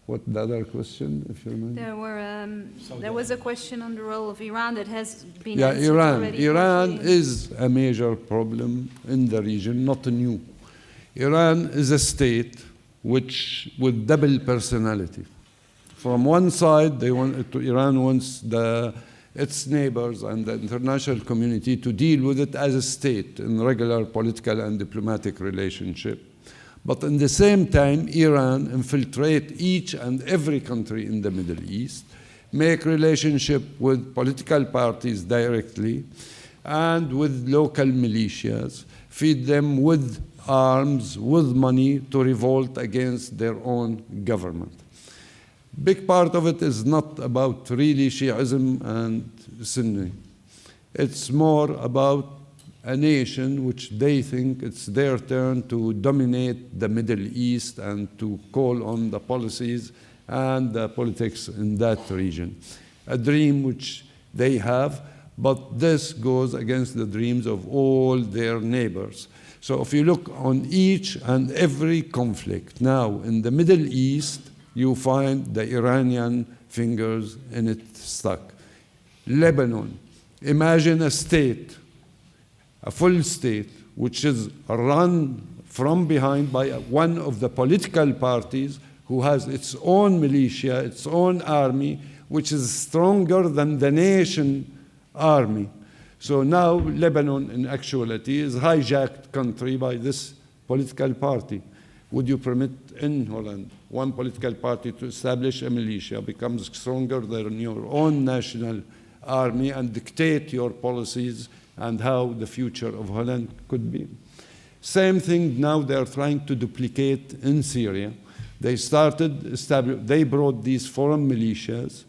What the other question, if you remember? There was a question on the role of Iran that has been Yeah, answered Iran. already. Iran is a major problem in the region, not new. Iran is a state which with double personality. From one side, Iran wants its neighbors and the international community to deal with it as a state in regular political and diplomatic relationship. But in the same time, Iran infiltrate each and every country in the Middle East, make relationship with political parties directly, and with local militias, feed them with arms, with money to revolt against their own government. Big part of it is not about really Shiism and Sunni. It's more about a nation which they think it's their turn to dominate the Middle East and to call on the policies and the politics in that region. A dream which they have, but this goes against the dreams of all their neighbors. So if you look on each and every conflict now in the Middle East, you find the Iranian fingers in its stock. Lebanon, imagine a state, a full state, which is run from behind by one of the political parties who has its own militia, its own army, which is stronger than the nation army. So now Lebanon, in actuality, is a hijacked country by this political party. Would you permit in Holland one political party to establish a militia, becomes stronger than your own national army, and dictate your policies and how the future of Holland could be? Same thing now they are trying to duplicate in Syria. They brought these foreign militias,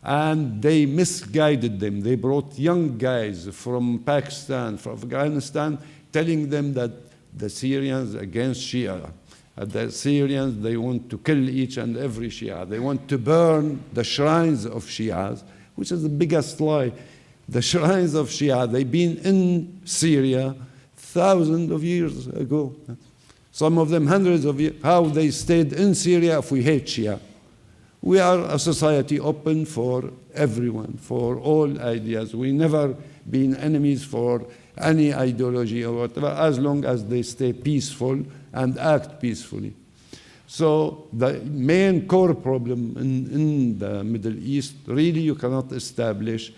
and they misguided them. They brought young guys from Pakistan, from Afghanistan, telling them that the Syrians against Shia. The Syrians, they want to kill each and every Shia. They want to burn the shrines of Shias, which is the biggest lie. The shrines of Shia, they've been in Syria thousands of years ago. Some of them hundreds of years. How they stayed in Syria if we hate Shia? We are a society open for everyone, for all ideas. We never been enemies for any ideology or whatever, as long as they stay peaceful and act peacefully. So the main core problem in the Middle East, really you cannot establish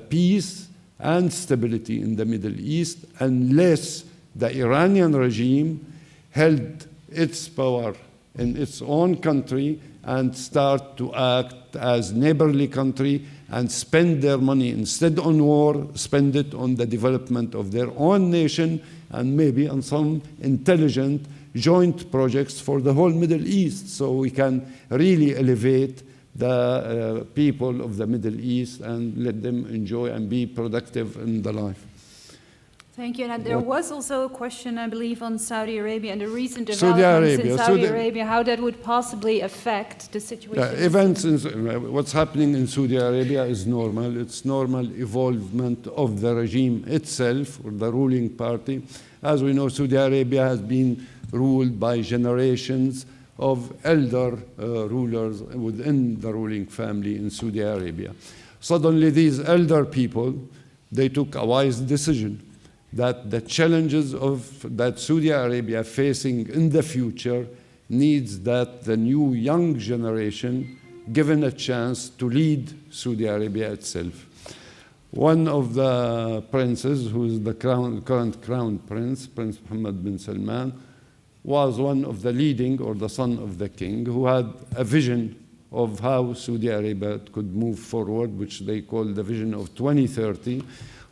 peace and stability in the Middle East unless the Iranian regime held its power in its own country and start to act as neighborly country and spend their money instead on war, spend it on the development of their own nation and maybe on some intelligent joint projects for the whole Middle East, so we can really elevate the people of the Middle East and let them enjoy and be productive in the life. Thank you. And there was also a question, I believe, on Saudi Arabia and the recent developments in Saudi Arabia, how that would possibly affect the situation. What's happening in Saudi Arabia is normal. It's normal evolvement of the regime itself, or the ruling party. As we know, Saudi Arabia has been ruled by generations of elder rulers within the ruling family in Saudi Arabia. Suddenly, these elder people, they took a wise decision that the challenges that Saudi Arabia facing in the future needs that the new young generation given a chance to lead Saudi Arabia itself. One of the princes, who is the current crown prince, Prince Mohammed bin Salman, was one of the leading, or the son of the king, who had a vision of how Saudi Arabia could move forward, which they call the vision of 2030,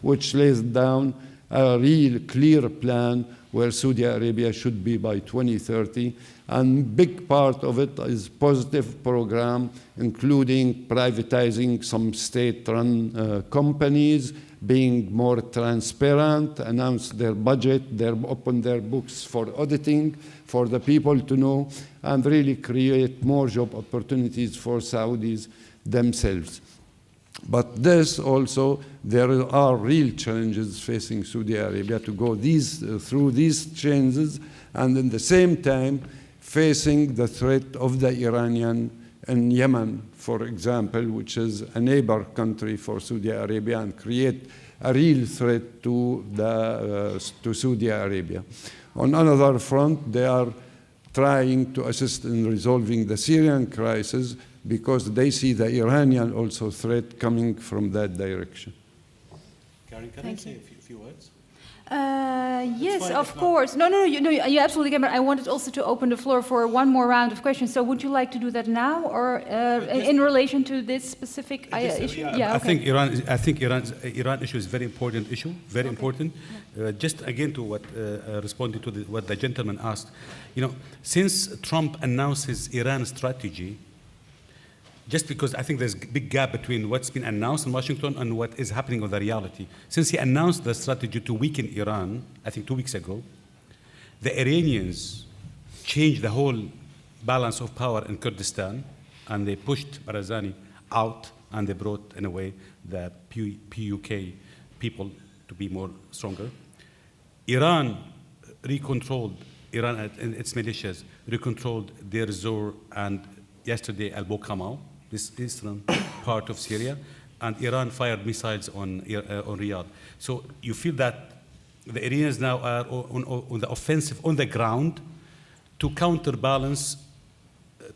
which lays down a real clear plan where Saudi Arabia should be by 2030. And big part of it is positive program, including privatizing some state-run companies, being more transparent, announce their budget, open their books for auditing, for the people to know, and really create more job opportunities for Saudis themselves. But this also, there are real challenges facing Saudi Arabia to go through these changes, and in the same time facing the threat of the Iranian in Yemen, for example, which is a neighbor country for Saudi Arabia and create a real threat to Saudi Arabia. On another front, they are trying to assist in resolving the Syrian crisis because they see the Iranian also threat coming from that direction. Karen, can I say a few words? Yes, of course. No, you absolutely can. But I wanted also to open the floor for one more round of questions. So would you like to do that now, or in relation to this specific issue? Yeah, okay. I think Iran issue is very important issue, very important. Just again to what responding to what the gentleman asked, since Trump announced his Iran strategy, just because I think there's a big gap between what's been announced in Washington and what is happening on the reality. Since he announced the strategy to weaken Iran, I think 2 weeks ago, the Iranians changed the whole balance of power in Kurdistan, and they pushed Barzani out, and they brought, in a way, the PUK people to be more stronger. Iran and its militias recontrolled Deir Zor and yesterday alBaqarah. this eastern part of Syria, and Iran fired missiles on Riyadh. So you feel that the Iranians now are on the offensive on the ground to counterbalance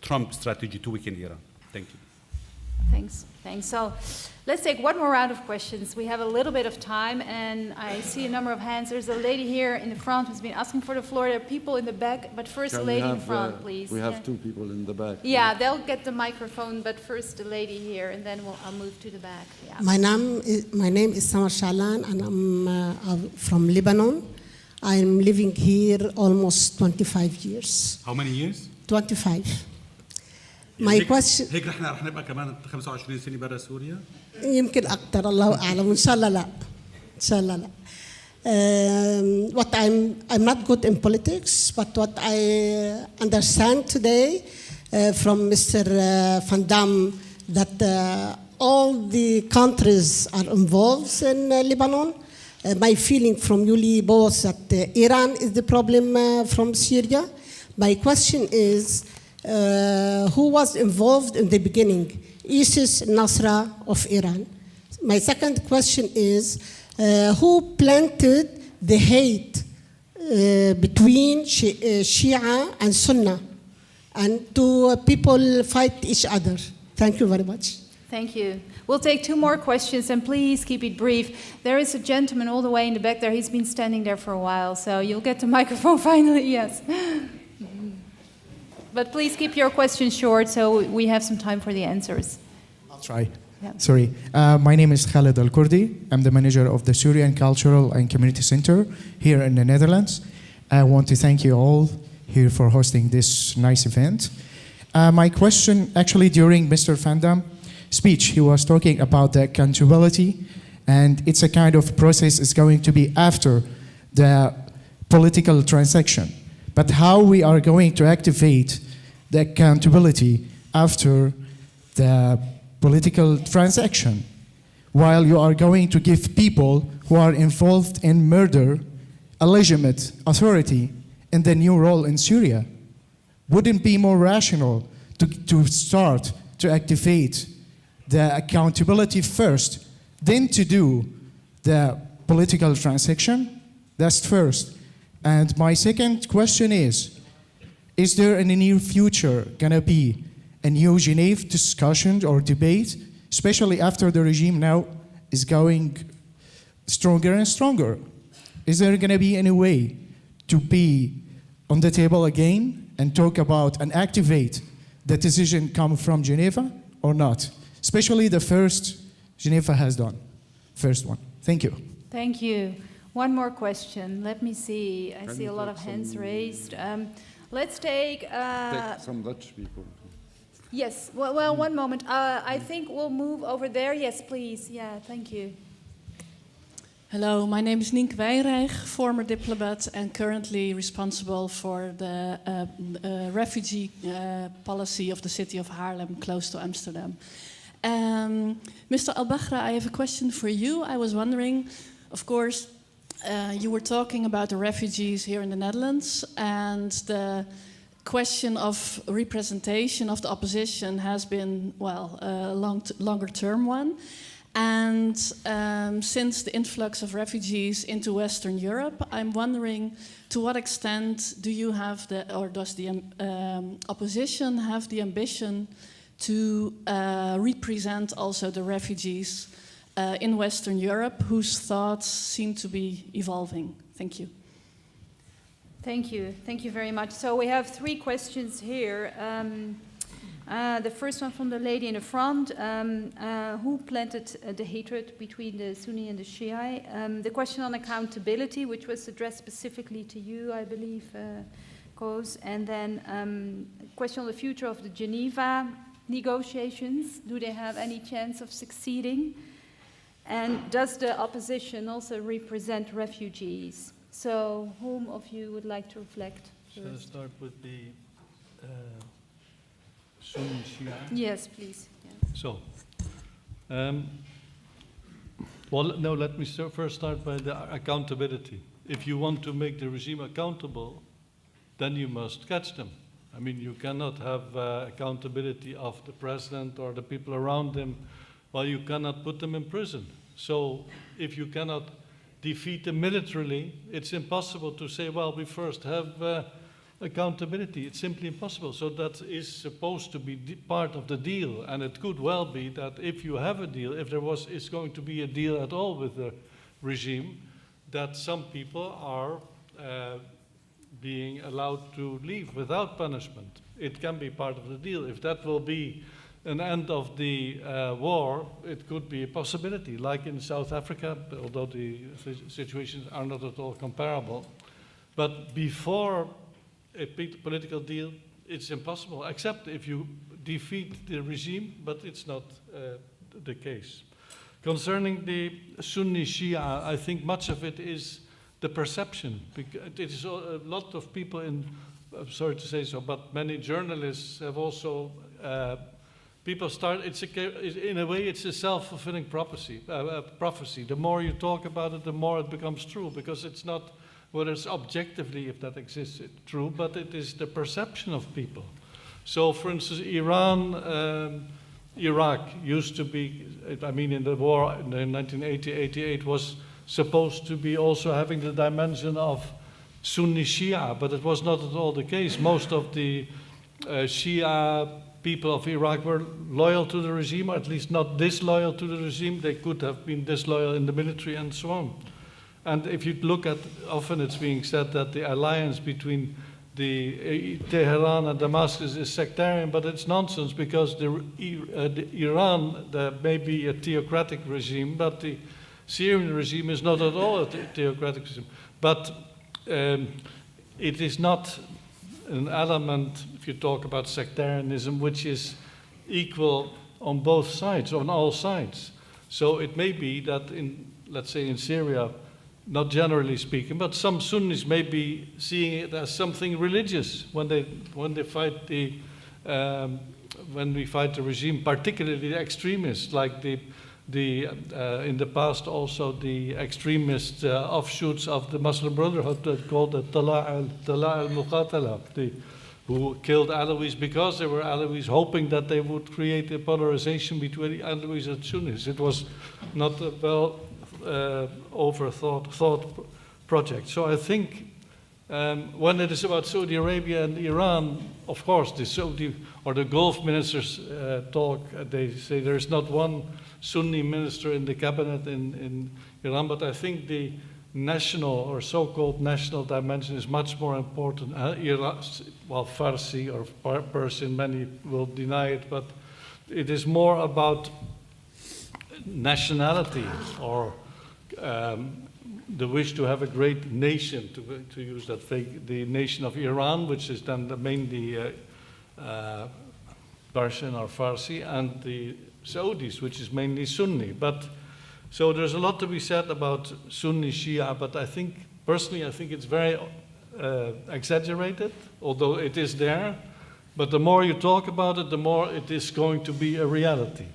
Trump's strategy to weaken Iran. Thank you. Thanks. So let's take one more round of questions. We have a little bit of time, and I see a number of hands. There's a lady here in the front who's been asking for the floor. There are people in the back, but first the lady in front, please. We have two people in the back. Yeah, they'll get the microphone, but first the lady here, and then I'll move to the back. Yeah. My name is Samar Shalan, and I'm from Lebanon. I'm living here almost 25 years. How many years? 25. My question. هيك رح نبقى كمان 25 سنة برا سوريا؟ يمكن أكثر الله أعلم إن شاء الله لا. إن شاء الله لا. What I'm not good in politics, but what I understand today from Mr. Van Dam that all the countries are involved in Lebanon. My feeling from you both that Iran is the problem from Syria. My question is, who was involved in the beginning? ISIS, Nasra of Iran. My second question is, who planted the hate between Shia and Sunnah, and do people fight each other? Thank you very much. Thank you. We'll take two more questions, and please keep it brief. There is a gentleman all the way in the back there. He's been standing there for a while, so you'll get the microphone finally, yes. But please keep your questions short so we have some time for the answers. I'll try. Yeah. Sorry. My name is Khaled Al-Kurdi. I'm the manager of the Syrian Cultural and Community Center here in the Netherlands. I want to thank you all here for hosting this nice event. My question, actually, during Mr. Van Dam's speech, he was talking about the accountability, and it's a kind of process is going to be after the political transaction. But how we are going to activate the accountability after the political transaction, while you are going to give people who are involved in murder a legitimate authority in the new role in Syria? Wouldn't it be more rational to start to activate the accountability first, then to do the political transaction? That's first. And my second question is there in the near future gonna be a new Geneva discussion or debate, especially after the regime now is going stronger and stronger? Is there gonna be any way to be on the table again and talk about and activate the decision come from Geneva or not? Especially the first Geneva has done, first one. Thank you. Thank you. One more question. Let me see. I see a lot of hands raised. Let's take some Dutch people. Yes. Well, one moment. I think we'll move over there. Yes, please. Yeah, thank you. Hello, my name is Nienke Wijnreich, former diplomat and currently responsible for the refugee policy of the city of Haarlem, close to Amsterdam. Mr. alBaqarah, I have a question for you. I was wondering, of course, you were talking about the refugees here in the Netherlands, and the question of representation of the opposition has been, well, a longer-term one. And since the influx of refugees into Western Europe, I'm wondering to what extent do you have does the opposition have the ambition to represent also the refugees in Western Europe whose thoughts seem to be evolving? Thank you. Thank you. Thank you very much. So we have three questions here. The first one from the lady in the front. Who planted the hatred between the Sunni and the Shia? The question on accountability, which was addressed specifically to you, I believe, Koos. And then a question on the future of the Geneva negotiations. Do they have any chance of succeeding? And does the opposition also represent refugees? So whom of you would like to reflect first? Shall I start with the Sunni Shia? Yes, please. Yeah. So, well, no, let me first start by the accountability. If you want to make the regime accountable, then you must catch them. I mean, you cannot have accountability of the president or the people around him, while you cannot put them in prison. So if you cannot defeat them militarily, it's impossible to say, well, we first have accountability. It's simply impossible. So that is supposed to be part of the deal. And it could well be that if you have a deal, if is going to be a deal at all with the regime, that some people are being allowed to leave without punishment. It can be part of the deal. If that will be an end of the war, it could be a possibility, like in South Africa, although the situations are not at all comparable. But before a political deal, it's impossible, except if you defeat the regime, but it's not the case. Concerning the Sunni Shia, I think much of it is the perception. It is a lot of people I'm sorry to say so, but many journalists have also, people start, in a way it's a self-fulfilling prophecy. The more you talk about it, the more it becomes true, because it's not whether it's objectively, if that exists, it's true, but it is the perception of people. So for instance, Iraq used to be, I mean in the war in 1980-88 was supposed to be also having the dimension of Sunni Shia, but it was not at all the case. Most of the Shia people of Iraq were loyal to the regime, or at least not disloyal to the regime. They could have been disloyal in the military and so on. And if you look at, often it's being said that the alliance between the Tehran and Damascus is sectarian, but it's nonsense, because Iran may be a theocratic regime, but the Syrian regime is not at all a theocratic regime. But it is not an element, if you talk about sectarianism, which is equal on both sides, on all sides. So it may be that let's say in Syria, not generally speaking, but some Sunnis may be seeing it as something religious when we fight the regime, particularly the extremists, like in the past also the extremist offshoots of the Muslim Brotherhood that called the Tala' al-Muqatala, who killed Alawis because they were Alawis, hoping that they would create a polarization between Alawis and Sunnis. It was not a well thought project. So I think when it is about Saudi Arabia and Iran, of course, the Saudi or the Gulf ministers talk. They say there is not one Sunni minister in the cabinet in Iran, but I think the national or so-called national dimension is much more important. Well, Farsi or Persian, many will deny it, but it is more about nationality or the wish to have a great nation, to use that fake, the nation of Iran, which is then mainly Persian or Farsi, and the Saudis, which is mainly Sunni. But so there's a lot to be said about Sunni Shia, but I think, personally, I think it's very exaggerated, although it is there. But the more you talk about it, the more it is going to be a reality.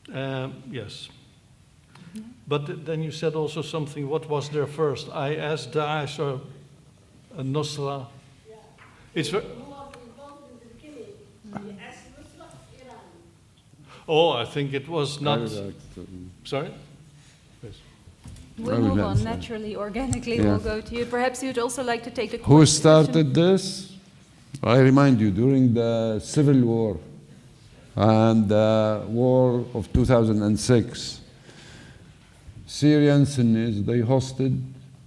Yes. But then you said also something, what was there first? IS, Daesh, or Nusra? Yeah. It's very... Oh, I think it was not... Sorry? Yes. We'll move on naturally, organically. Yeah. We'll go to you. Perhaps you'd also like to take the question. Who started this? I remind you, during the Civil War and the war of 2006, Syrian Sunnis, they hosted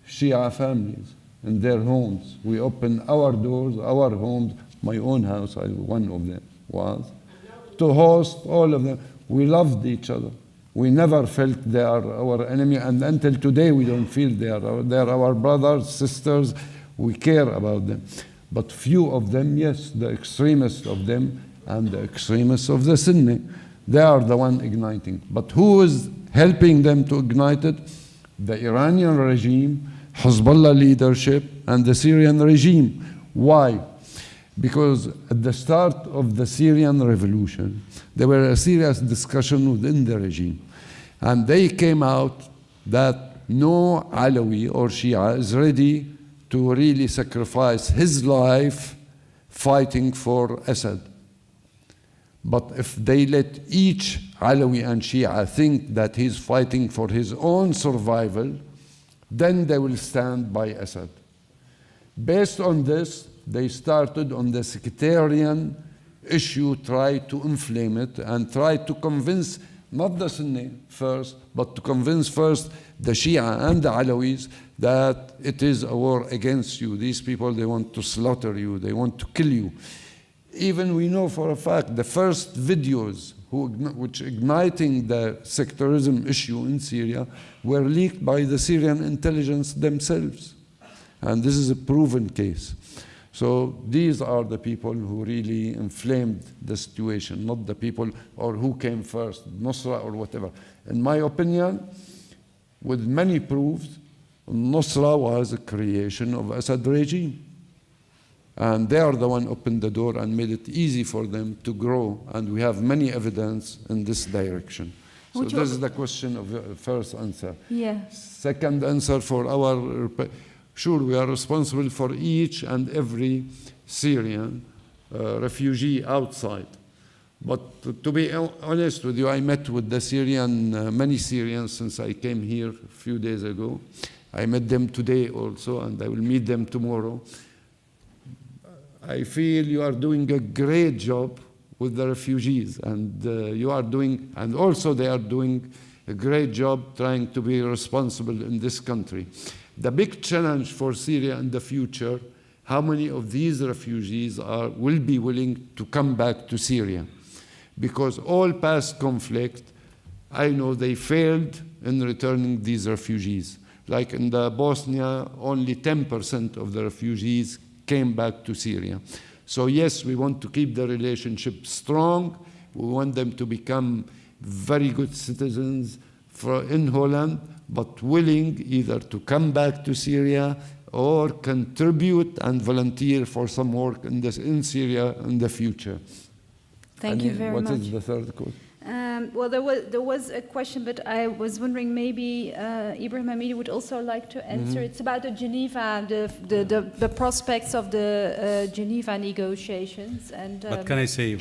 Shia families in their homes. We opened our doors, our homes, my own house, one of them was, to host all of them. We loved each other. We never felt they are our enemy, and until today we don't feel they are our brothers, sisters. We care about them. But few of them, yes, the extremists of them and the extremists of the Sunni, they are the one igniting. But who is helping them to ignite it? The Iranian regime, Hezbollah leadership, and the Syrian regime. Why? Because at the start of the Syrian revolution, there were a serious discussion within the regime. And they came out that no Alawi or Shia is ready to really sacrifice his life fighting for Assad. But if they let each Alawi and Shia think that he's fighting for his own survival, then they will stand by Assad. Based on this, they started on the sectarian issue, tried to inflame it, and tried to convince not the Sunni first, but to convince first the Shia and the Alawis that it is a war against you. These people, they want to slaughter you, they want to kill you. Even we know for a fact the first videos which igniting the sectarism issue in Syria were leaked by the Syrian intelligence themselves. And this is a proven case. So these are the people who really inflamed the situation, not the people or who came first, Nusra or whatever. In my opinion, with many proofs, Nusra was a creation of Assad regime. And they are the one who opened the door and made it easy for them to grow. And we have many evidence in this direction. So this is the question of the first answer. Yeah. Second answer for our, sure, we are responsible for each and every Syrian refugee outside. But to be honest with you, I met with the Syrian, many Syrians since I came here a few days ago. I met them today also, and I will meet them tomorrow. I feel you are doing a great job with the refugees, and you are doing, and also they are doing a great job trying to be responsible in this country. The big challenge for Syria in the future, how many of these refugees will be willing to come back to Syria? Because all past conflict, I know they failed in returning these refugees. Like in the Bosnia, only 10% of the refugees came back to Syria. So yes, we want to keep the relationship strong. We want them to become very good citizens in Holland, but willing either to come back to Syria or contribute and volunteer for some work in Syria in the future. Thank you very much. What is the third question? Well, there was a question, but I was wondering maybe Ibrahim Hamady would also like to answer. It's about the Geneva, the prospects of the Geneva negotiations. And but can I say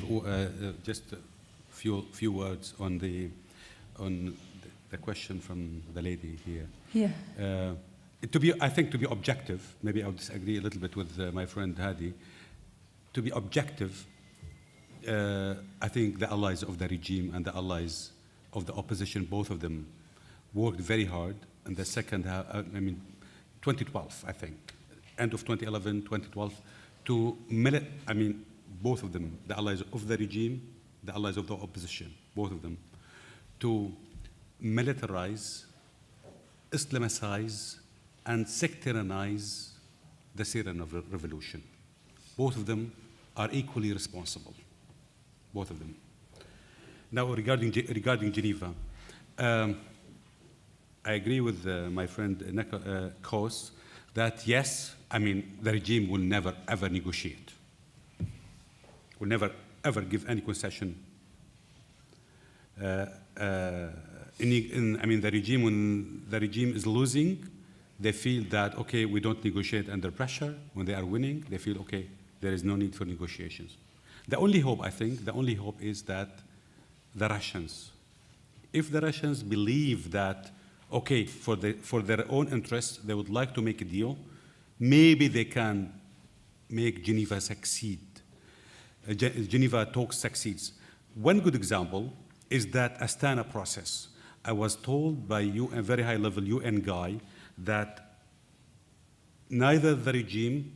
just a few words on the question from the lady here? Yeah. I think to be objective, maybe I'll disagree a little bit with my friend Hadi. To be objective, I think the allies of the regime and the allies of the opposition, both of them, worked very hard in the second half, 2012, I think, end of 2011, 2012, both of them, the allies of the regime, the allies of the opposition, both of them, to militarize, Islamicize, and sectarianize the Syrian revolution. Both of them are equally responsible. Both of them. Now, regarding Geneva, I agree with my friend Kos that yes, the regime will never ever negotiate. Will never ever give any concession. The regime, when the regime is losing, they feel that okay, we don't negotiate under pressure. When they are winning, they feel okay, there is no need for negotiations. The only hope, I think, is that the Russians, if the Russians believe that, okay, for their own interests, they would like to make a deal, maybe they can make Geneva succeed. Geneva talks succeeds. One good example is that Astana process. I was told by a very high-level UN guy that neither the regime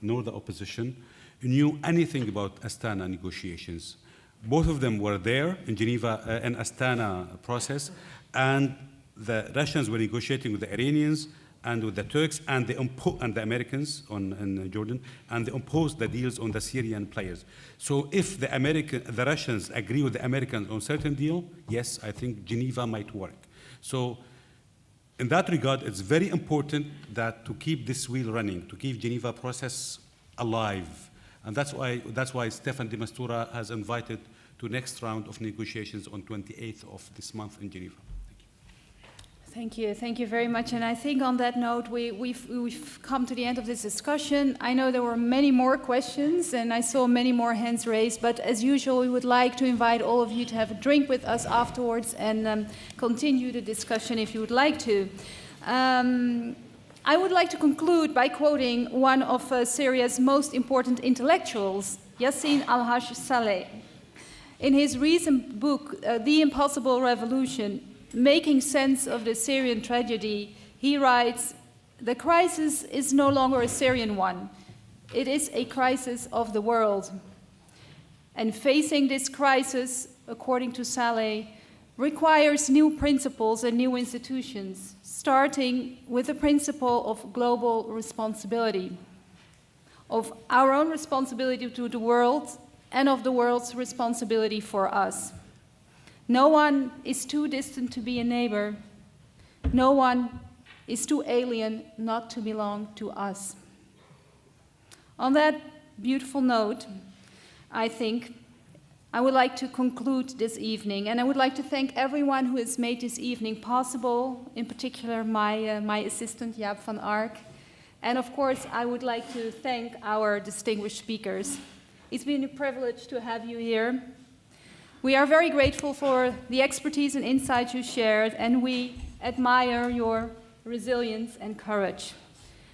nor the opposition knew anything about Astana negotiations. Both of them were there in Geneva and Astana process, and the Russians were negotiating with the Iranians and with the Turks and the Americans in Jordan, and they imposed the deals on the Syrian players. So if the Russians agree with the Americans on certain deal, yes, I think Geneva might work. So in that regard, it's very important that to keep this wheel running, to keep Geneva process alive. And that's why Stefan de Mistura has invited to next round of negotiations on 28th of this month in Geneva. Thank you. Thank you very much. And I think on that note, we've come to the end of this discussion. I know there were many more questions, and I saw many more hands raised, but as usual, we would like to invite all of you to have a drink with us afterwards and continue the discussion if you would like to. I would like to conclude by quoting one of Syria's most important intellectuals, Yassin al-Haj Saleh. In his recent book, The Impossible Revolution, Making Sense of the Syrian Tragedy, he writes, "The crisis is no longer a Syrian one. It is a crisis of the world. And facing this crisis, according to Saleh, requires new principles and new institutions, starting with the principle of global responsibility, of our own responsibility to the world and of the world's responsibility for us. No one is too distant to be a neighbor. No one is too alien not to belong to us." On that beautiful note, I think I would like to conclude this evening, and I would like to thank everyone who has made this evening possible, in particular my assistant, Jaap van Ark. And of course, I would like to thank our distinguished speakers. It's been a privilege to have you here. We are very grateful for the expertise and insights you shared, and we admire your resilience and courage.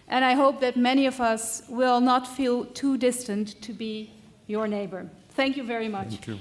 And I hope that many of us will not feel too distant to be your neighbor. Thank you very much. Thank you.